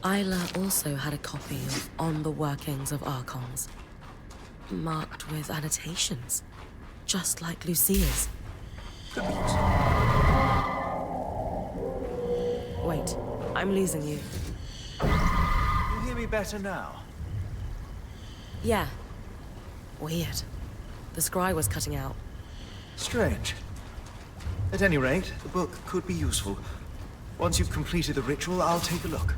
Isla also had a copy of On the Workings of Archons, marked with annotations, just like Lucia's. Wait, I'm losing you. You hear me better now? Yeah. Weird. The scry was cutting out. Strange. At any rate, the book could be useful. Once you've completed the ritual, I'll take a look.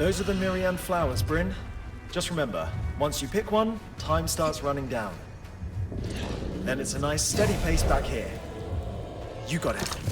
Those are the Miriam flowers, Bryn. Just remember, once you pick one, time starts running down. Then it's a nice steady pace back here. You got it.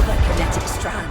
another kinetic strand.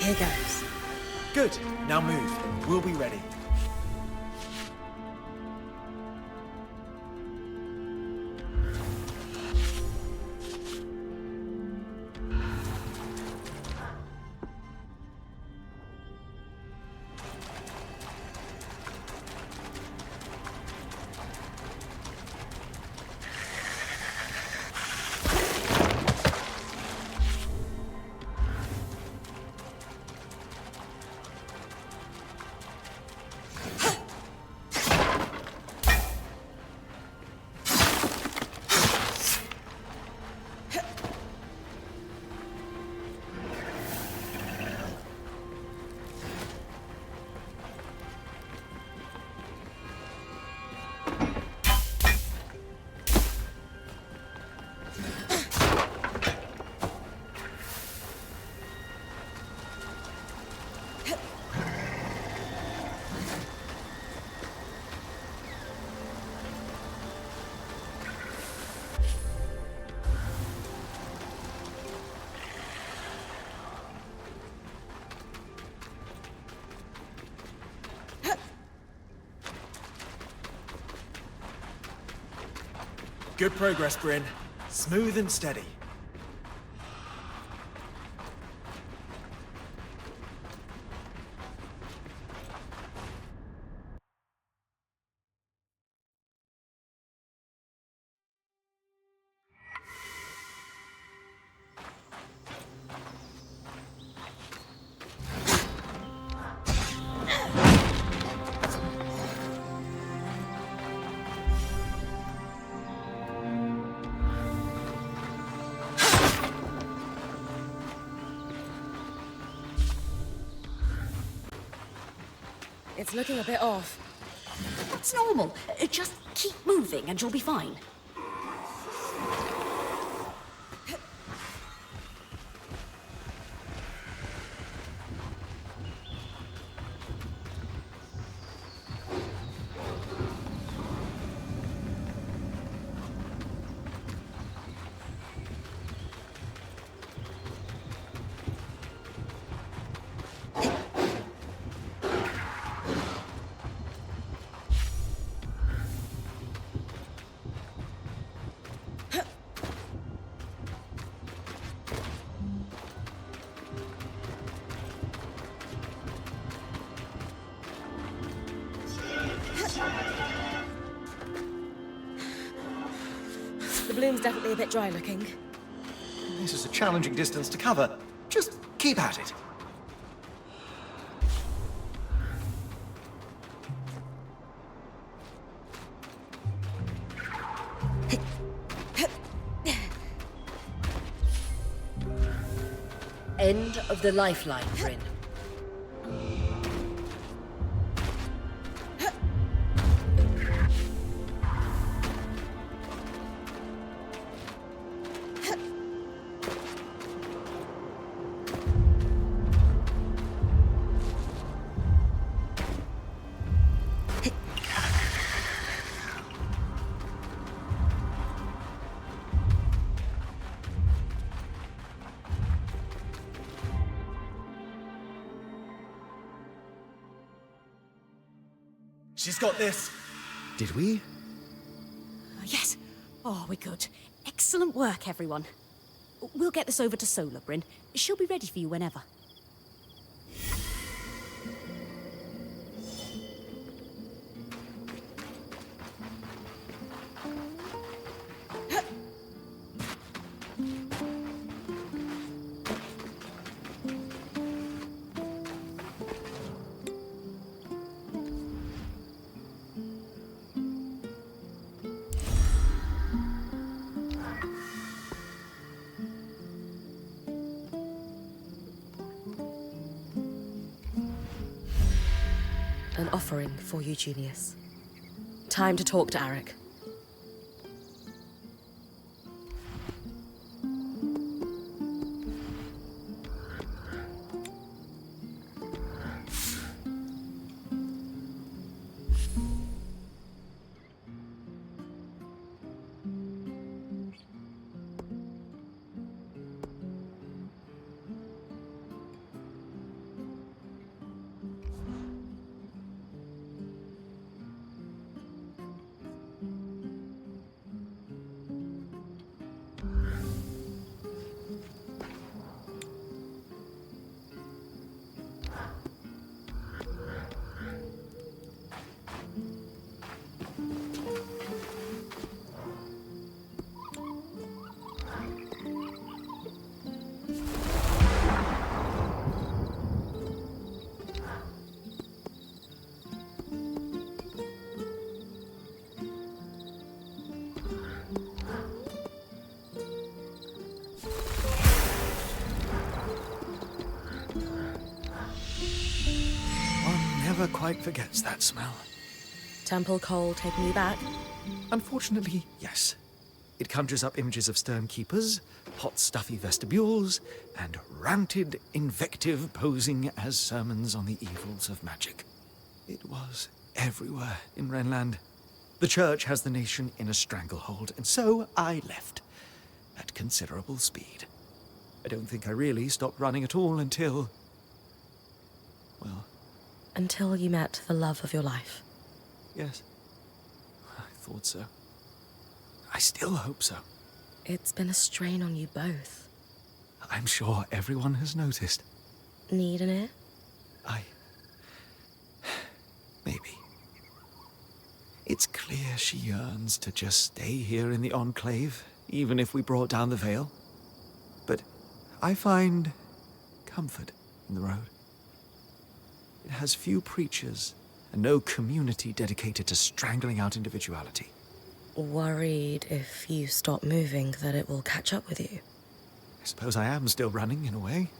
Here goes. Good. Now move. We'll be ready. Good progress, Bryn. Smooth and steady. It's looking a bit off. It's normal. Just keep moving and you'll be fine. The bloom's definitely a bit dry looking. This is a challenging distance to cover. Just keep at it. End of the lifeline, Bryn. She's got this. Did we? Yes. Oh, we're good. Excellent work, everyone. We'll get this over to Solar, Bryn. She'll be ready for you whenever. An offering for you, Genius. Time to talk to Arik. Never quite forgets that smell. Temple coal taking you back? Unfortunately, yes. It conjures up images of stern keepers, hot, stuffy vestibules, and ranted invective posing as sermons on the evils of magic. It was everywhere in Renland. The church has the nation in a stranglehold, and so I left, at considerable speed. I don't think I really stopped running at all until... well... Until you met the love of your life. yes. I thought so. I still hope so. It's been a strain on you both. I'm sure everyone has noticed. Need an ear? Maybe. It's clear she yearns to just stay here in the Enclave, even if we brought down the veil. But I find comfort in the road. It has few preachers and no community dedicated to strangling out individuality. Worried if you stop moving that it will catch up with you? I suppose I am still running, in a way.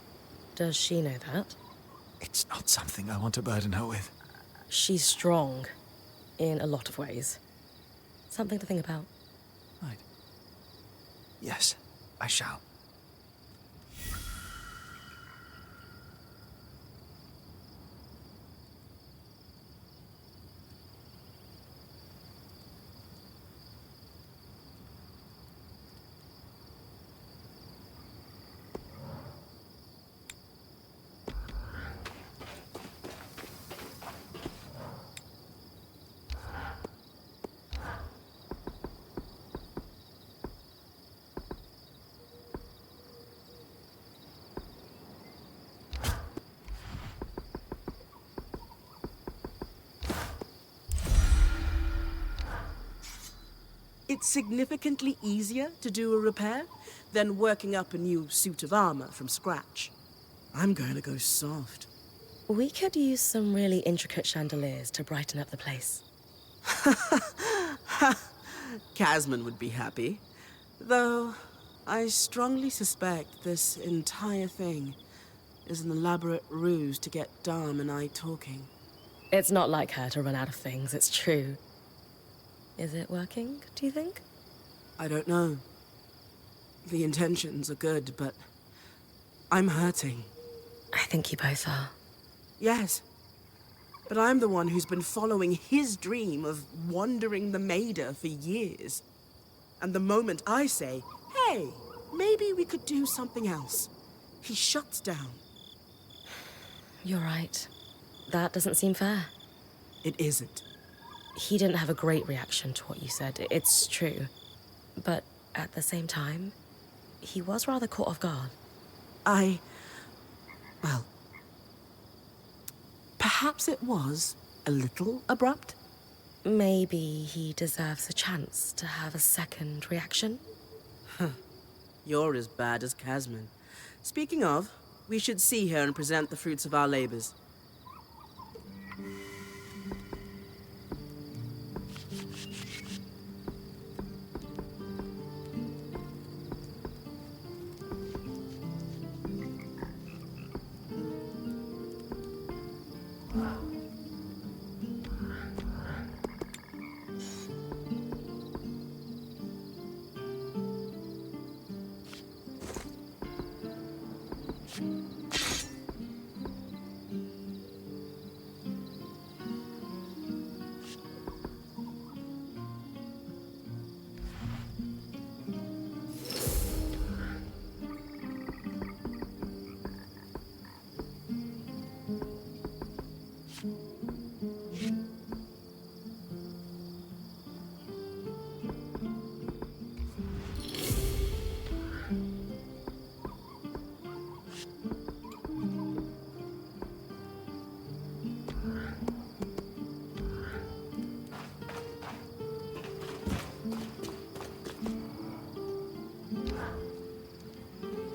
Does she know that? It's not something I want to burden her with. She's strong, in a lot of ways. Something to think about. Right. Yes, I shall. It's significantly easier to do a repair than working up a new suit of armor from scratch. I'm going to go soft. We could use some really intricate chandeliers to brighten up the place. Casman would be happy. Though, I strongly suspect this entire thing is an elaborate ruse to get Dharm and I talking. It's not like her to run out of things, it's true. Is it working, do you think? I don't know. The intentions are good, but I'm hurting. I think you both are. Yes. But I'm the one who's been following his dream of wandering the Maida for years. And the moment I say, hey, maybe we could do something else, he shuts down. You're right. That doesn't seem fair. It isn't. He didn't have a great reaction to what you said, it's true. But at the same time, he was rather caught off guard. Well, perhaps it was a little abrupt? Maybe he deserves a chance to have a second reaction? You're as bad as Casman. Speaking of, we should see her and present the fruits of our labors.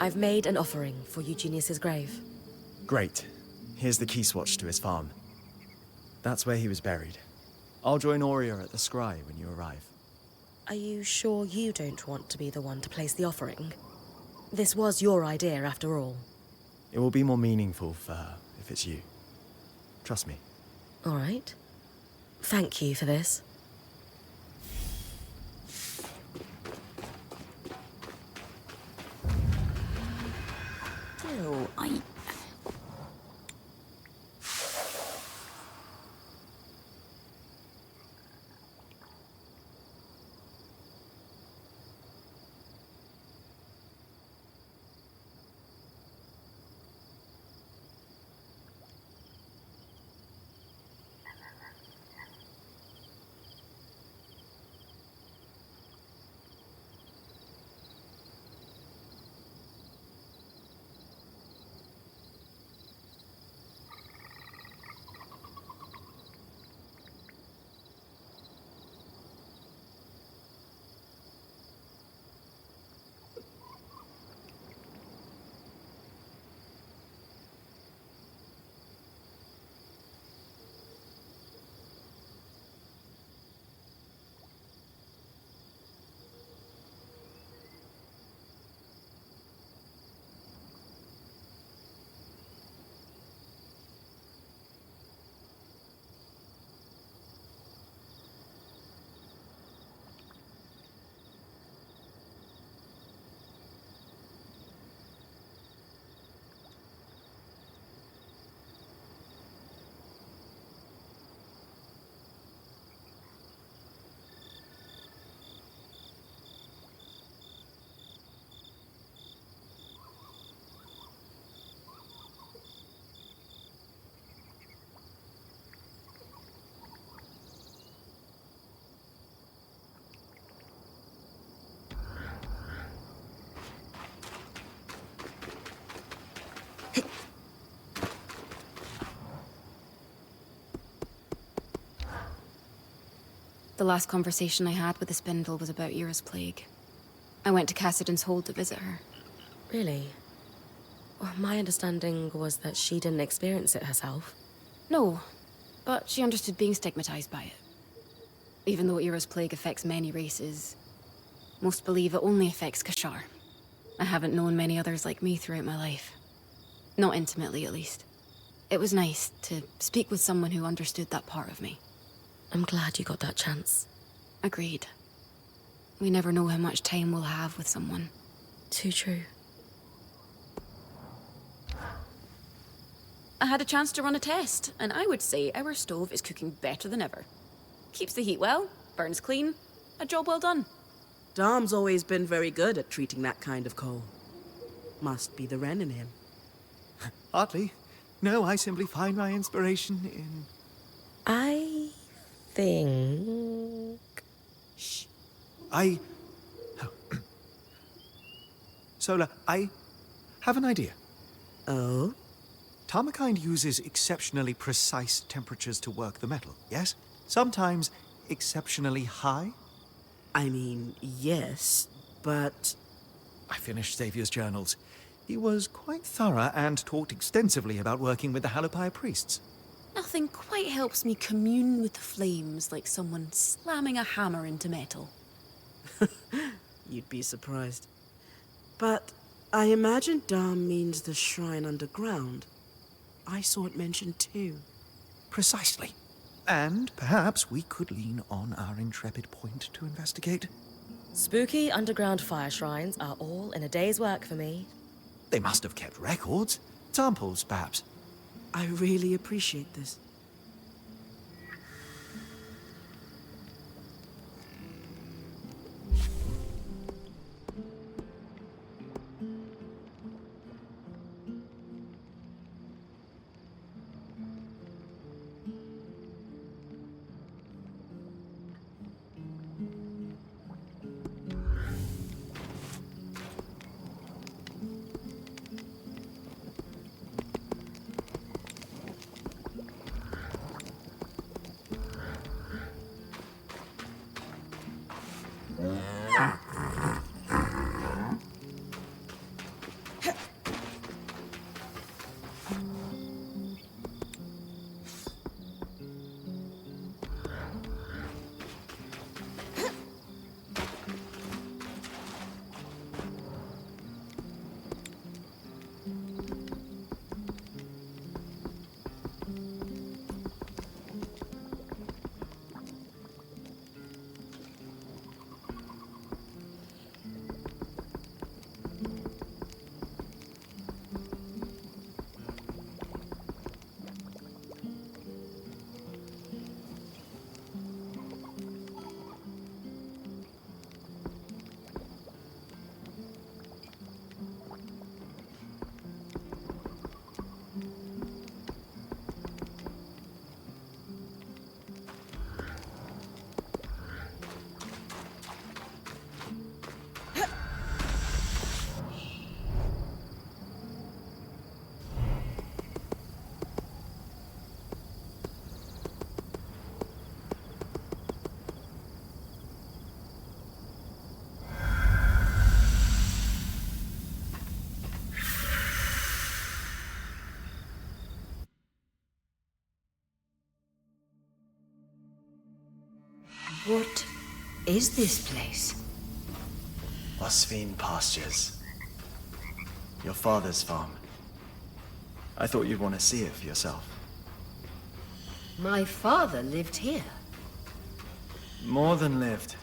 I've made an offering for Eugenius's grave. Great. Here's the key swatch to his farm. That's where he was buried. I'll join Aurea at the scry when you arrive. Are you sure you don't want to be the one to place the offering? This was your idea, after all. It will be more meaningful for her if it's you. Trust me. All right. Thank you for this. Still, The last conversation I had with the Spindle was about Ira's plague. I went to Cassidy's Hold to visit her. Really? Well, my understanding was that she didn't experience it herself. No, but she understood being stigmatized by it. Even though Ira's plague affects many races, most believe it only affects Kashar. I haven't known many others like me throughout my life. Not intimately, at least. It was nice to speak with someone who understood that part of me. I'm glad you got that chance. Agreed. We never know how much time we'll have with someone. Too true. I had a chance to run a test, and I would say our stove is cooking better than ever. Keeps the heat well, burns clean, a job well done. Dom's always been very good at treating that kind of coal. Must be the Wren in him. Hardly. No, I simply find my inspiration in... I think... Shh. Sola, I have an idea. Oh? Tarmakind uses exceptionally precise temperatures to work the metal, yes? Sometimes exceptionally high? I mean, yes, but... I finished Xavier's journals. He was quite thorough and talked extensively about working with the Halopire priests. Nothing quite helps me commune with the flames like someone slamming a hammer into metal. You'd be surprised. But I imagine Dam means the shrine underground. I saw it mentioned too. Precisely. And perhaps we could lean on our intrepid point to investigate. Spooky underground fire shrines are all in a day's work for me. They must have kept records. Samples, perhaps. I really appreciate this. What is this place? Osvine Pastures. Your father's farm. I thought you'd want to see it for yourself. My father lived here. More than lived.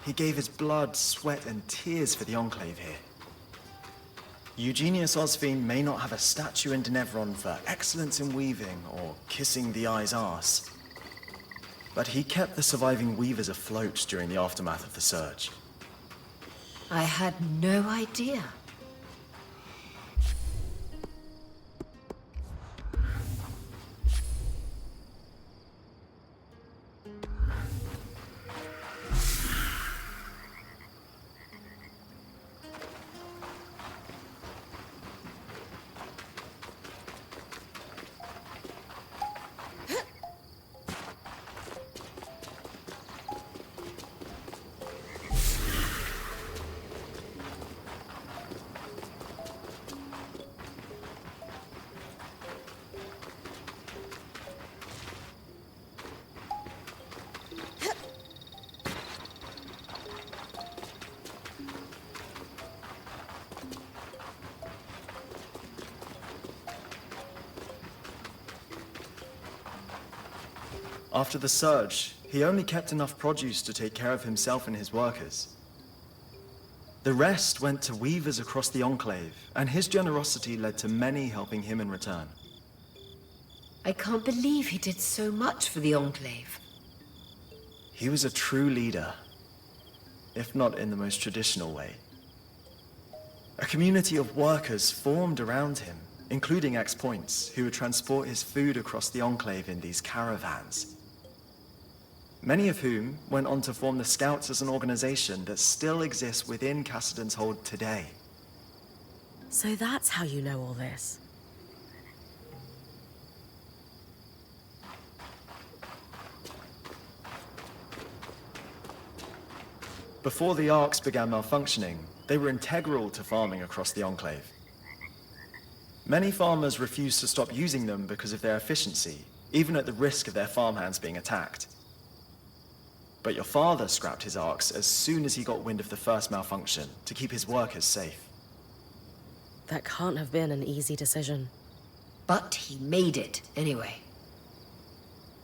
He gave his blood, sweat, and tears for the Enclave here. Eugenius Osvine may not have a statue in Denevron for excellence in weaving or kissing the eye's arse, but he kept the surviving weavers afloat during the aftermath of the Surge. I had no idea. After the Surge, he only kept enough produce to take care of himself and his workers. The rest went to weavers across the Enclave, and his generosity led to many helping him in return. I can't believe he did so much for the Enclave. He was a true leader, if not in the most traditional way. A community of workers formed around him, including ex-points, who would transport his food across the Enclave in these caravans. many of whom went on to form the Scouts as an organization that still exists within Cassidy's Hold today. So that's how you know all this. Before the Arks began malfunctioning, they were integral to farming across the Enclave. Many farmers refused to stop using them because of their efficiency, even at the risk of their farmhands being attacked. But your father scrapped his Arks as soon as he got wind of the first malfunction to keep his workers safe. That can't have been an easy decision. But he made it, anyway.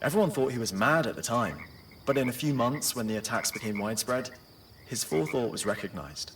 Everyone thought he was mad at the time, but in a few months, when the attacks became widespread, his forethought was recognized.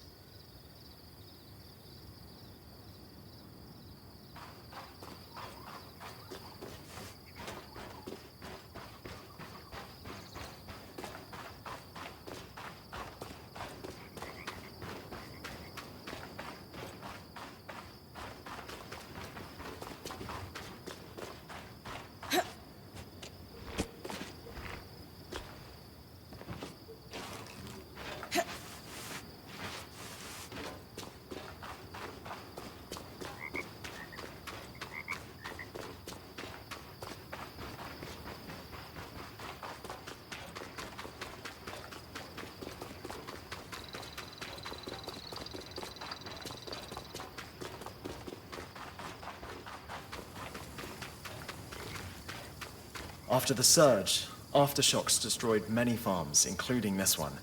After the surge, aftershocks destroyed many farms, including this one.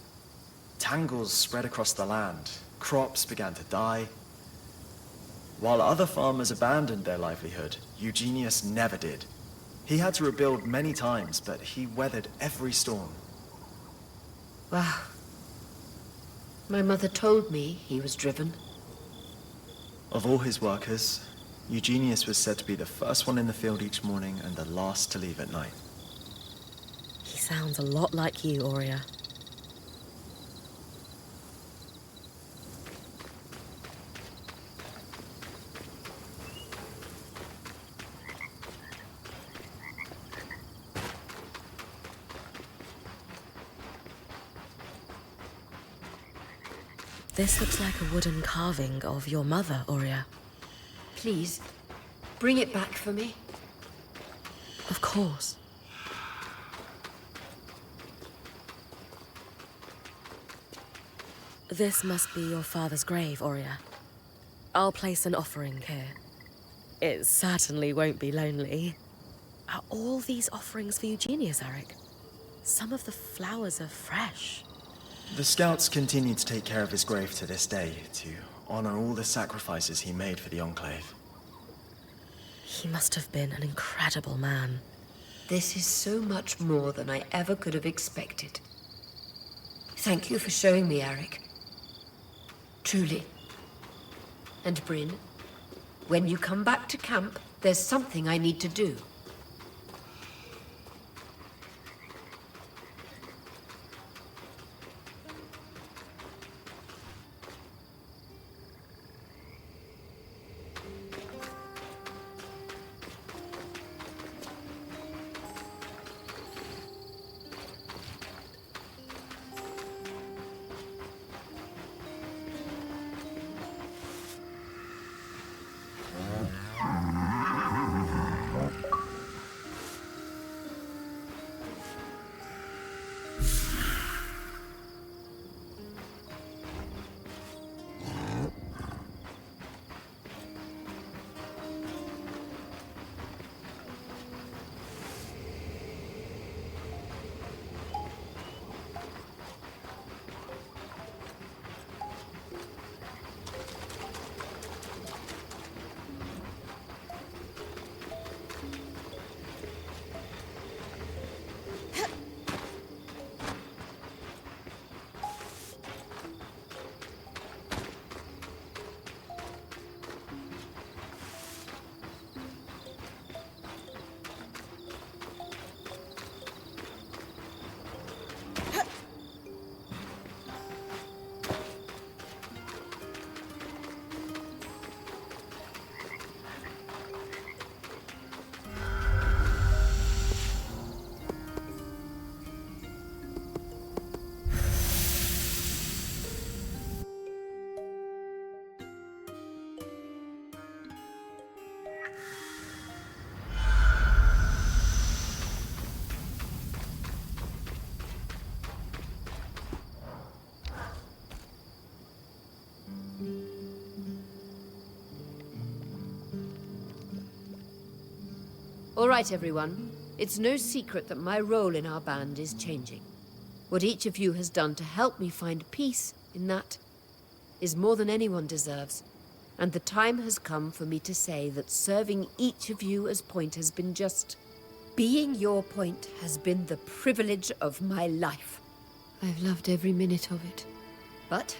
Tangles spread across the land, crops began to die. While other farmers abandoned their livelihood, Eugenius never did. He had to rebuild many times, but he weathered every storm. Wow. My mother told me he was driven. Of all his workers, Eugenius was said to be the first one in the field each morning and the last to leave at night. He sounds a lot like you, Aurea. This looks like a wooden carving of your mother, Aurea. Please, bring it back for me. Of course. This must be your father's grave, Aurea. I'll place an offering here. It certainly won't be lonely. Are all these offerings for Eugenius, Eric? Some of the flowers are fresh. The Scouts continue to take care of his grave to this day, to honor all the sacrifices he made for the Enclave. He must have been an incredible man. This is so much more than I ever could have expected. Thank you for showing me, Eric. Truly. And Bryn, when you come back to camp, there's something I need to do. All right, everyone. It's no secret that my role in our band is changing. What each of you has done to help me find peace in that is more than anyone deserves. And the time has come for me to say that serving each of you as point has been just... Being your point has been the privilege of my life. I've loved every minute of it. But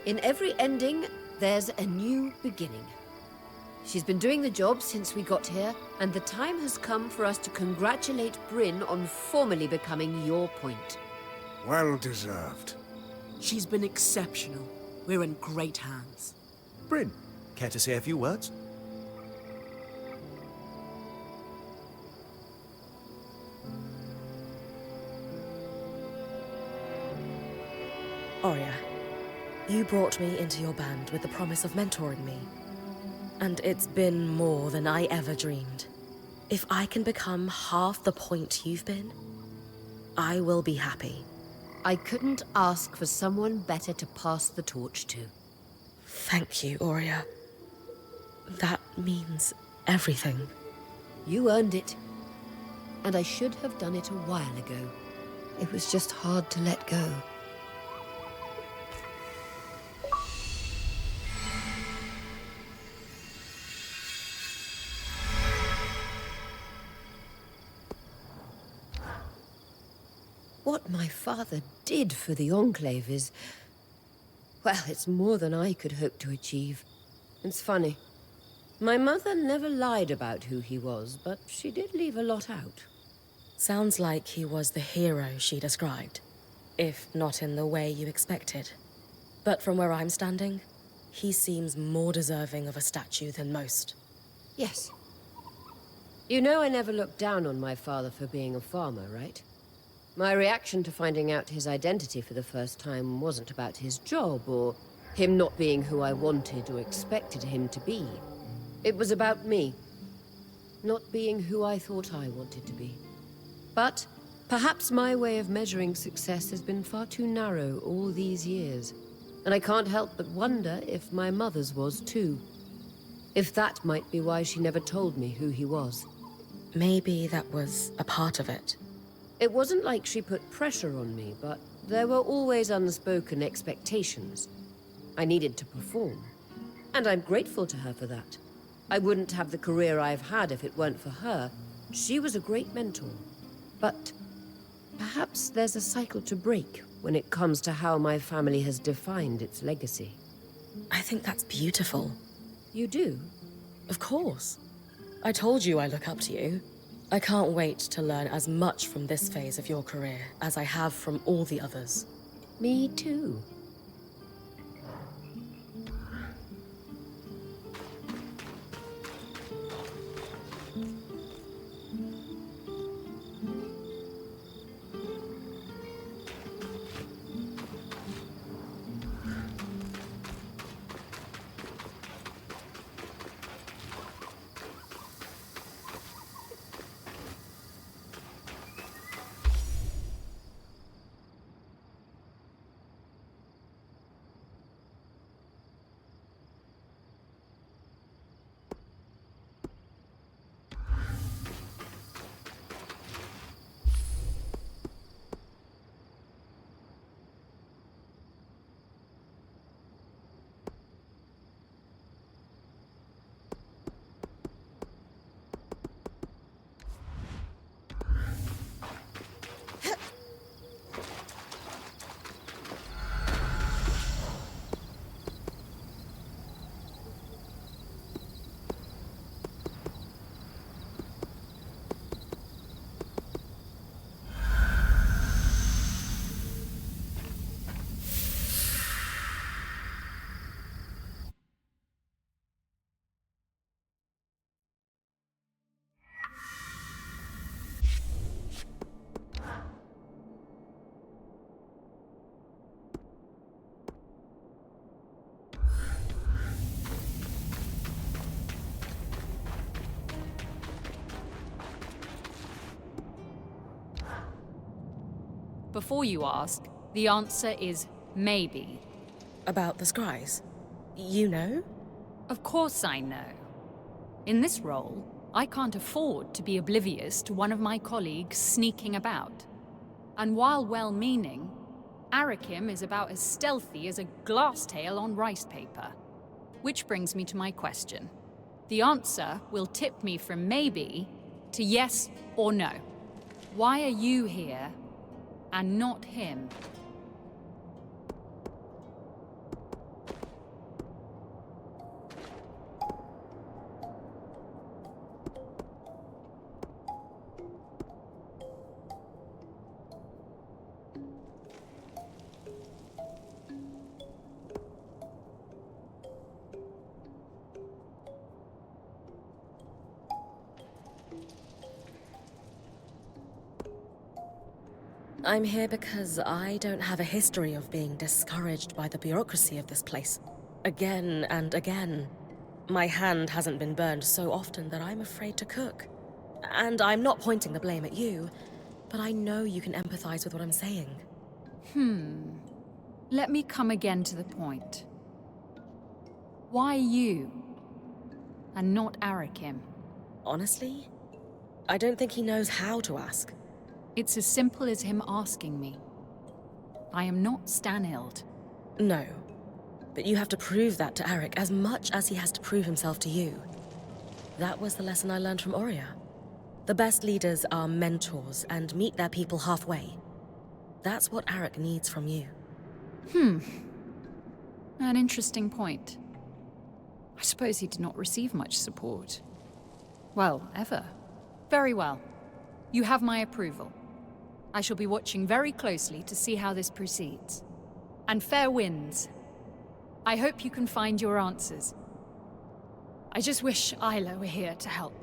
in every ending, there's a new beginning. She's been doing the job since we got here, and the time has come for us to congratulate Bryn on formally becoming your point. Well deserved. She's been exceptional. We're in great hands. Bryn, care to say a few words? Oria, you brought me into your band with the promise of mentoring me. And it's been more than I ever dreamed. If I can become half the point you've been, I will be happy. I couldn't ask for someone better to pass the torch to. Thank you, Oria. That means everything. You earned it. And I should have done it a while ago. It was just hard to let go. What my father did for the Enclave is... well, it's more than I could hope to achieve. It's funny. My mother never lied about who he was, but she did leave a lot out. Sounds like he was the hero she described, if not in the way you expected. But from where I'm standing, he seems more deserving of a statue than most. Yes. You know I never looked down on my father for being a farmer, right? My reaction to finding out his identity for the first time wasn't about his job or him not being who I wanted or expected him to be. It was about me, not being who I thought I wanted to be. But perhaps my way of measuring success has been far too narrow all these years, and I can't help but wonder if my mother's was too. If that might be why she never told me who he was. Maybe that was a part of it. It wasn't like she put pressure on me, but there were always unspoken expectations. I needed to perform, and I'm grateful to her for that. I wouldn't have the career I've had if it weren't for her. She was a great mentor. But perhaps there's a cycle to break when it comes to how my family has defined its legacy. I think that's beautiful. You do? Of course. I told you I look up to you. I can't wait to learn as much from this phase of your career as I have from all the others. Me too. Before you ask, the answer is maybe. About the scries? You know? Of course I know. In this role, I can't afford to be oblivious to one of my colleagues sneaking about. And while well-meaning, Arakim is about as stealthy as a glass tail on rice paper. Which brings me to my question. The answer will tip me from maybe to yes or no. Why are you here and not him? I'm here because I don't have a history of being discouraged by the bureaucracy of this place. Again and again. My hand hasn't been burned so often that I'm afraid to cook. And I'm not pointing the blame at you, but I know you can empathize with what I'm saying. Let me come again to the point. Why you and not Arakim? Honestly, I don't think he knows how to ask. It's as simple as him asking me. I am not Stanhild. No, but you have to prove that to Arik as much as he has to prove himself to you. That was the lesson I learned from Oria. The best leaders are mentors and meet their people halfway. That's what Arik needs from you. An interesting point. I suppose he did not receive much support. Well, ever. Very well. You have my approval. I shall be watching very closely to see how this proceeds. And fair winds. I hope you can find your answers. I just wish Isla were here to help.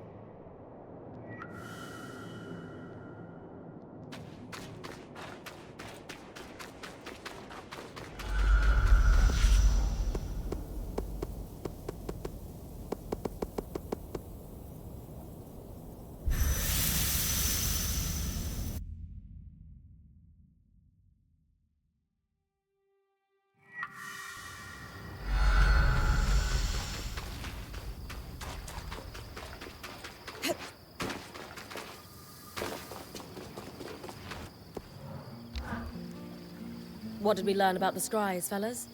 What did we learn about the scries, fellas?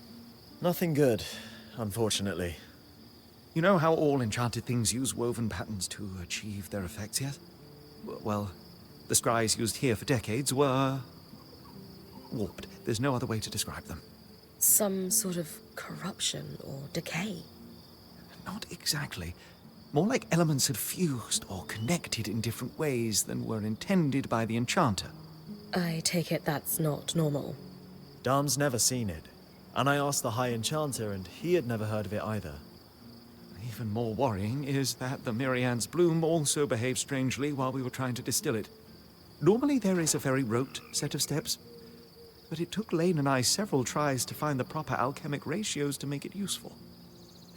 Nothing good, unfortunately. You know how all enchanted things use woven patterns to achieve their effects yet? Well, the scries used here for decades were warped. There's no other way to describe them. Some sort of corruption or decay? Not exactly. More like elements had fused or connected in different ways than were intended by the enchanter. I take it that's not normal. Darm's never seen it, and I asked the High Enchanter, and he had never heard of it either. Even more worrying is that the Mirian's bloom also behaved strangely while we were trying to distill it. Normally there is a very rote set of steps, but it took Lane and I several tries to find the proper alchemic ratios to make it useful.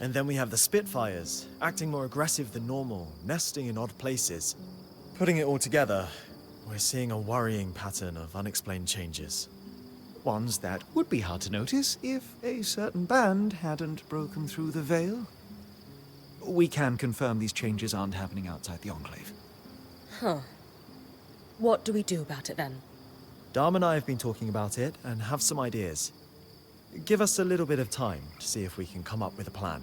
And then we have the Spitfires, acting more aggressive than normal, nesting in odd places. Putting it all together, we're seeing a worrying pattern of unexplained changes. Ones that would be hard to notice if a certain band hadn't broken through the veil. We can confirm these changes aren't happening outside the Enclave. Huh. What do we do about it then? Darm and I have been talking about it and have some ideas. Give us a little bit of time to see if we can come up with a plan.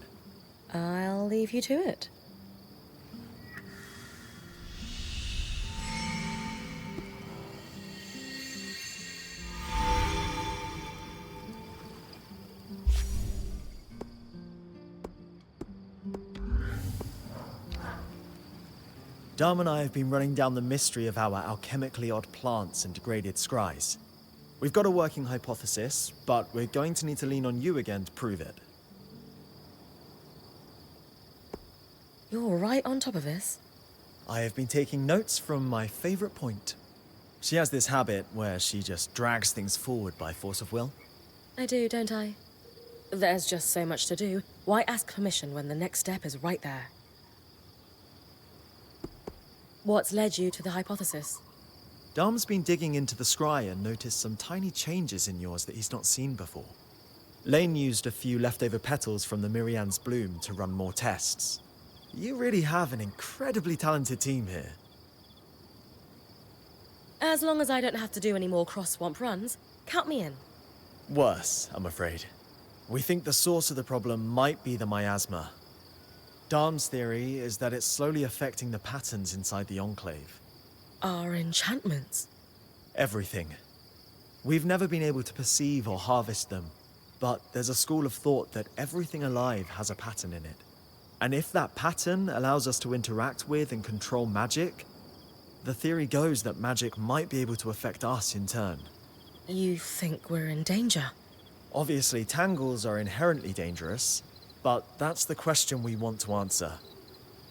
I'll leave you to it. Darm and I have been running down the mystery of our alchemically odd plants and degraded scries. We've got a working hypothesis, but we're going to need to lean on you again to prove it. You're right on top of this. I have been taking notes from my favorite point. She has this habit where she just drags things forward by force of will. I do, don't I? There's just so much to do. Why ask permission when the next step is right there? What's led you to the hypothesis? Darm's been digging into the scry and noticed some tiny changes in yours that he's not seen before. Lane used a few leftover petals from the Mirian's bloom to run more tests. You really have an incredibly talented team here. As long as I don't have to do any more cross-swamp runs, count me in. Worse, I'm afraid. We think the source of the problem might be the miasma. Darm's theory is that it's slowly affecting the patterns inside the Enclave. Our enchantments. Everything. We've never been able to perceive or harvest them, but there's a school of thought that everything alive has a pattern in it. And if that pattern allows us to interact with and control magic, the theory goes that magic might be able to affect us in turn. You think we're in danger? Obviously, tangles are inherently dangerous, but that's the question we want to answer.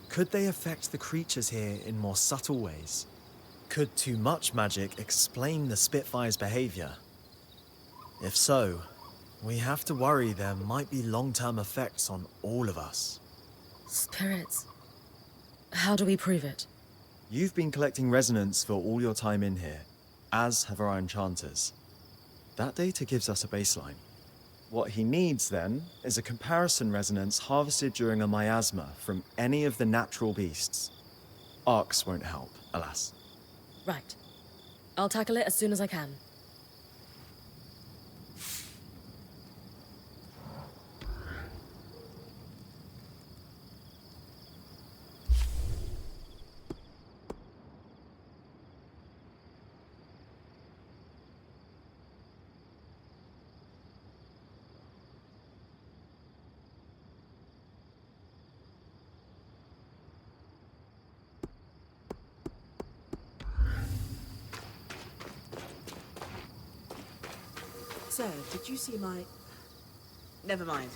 Could they affect the creatures here in more subtle ways? Could too much magic explain the Spitfire's behavior? If so, we have to worry there might be long-term effects on all of us. Spirits. How do we prove it? You've been collecting resonance for all your time in here, as have our enchanters. That data gives us a baseline. What he needs, then, is a comparison resonance harvested during a miasma from any of the natural beasts. Arcs won't help, alas. Right. I'll tackle it as soon as I can. Sir, did you see my... Never mind.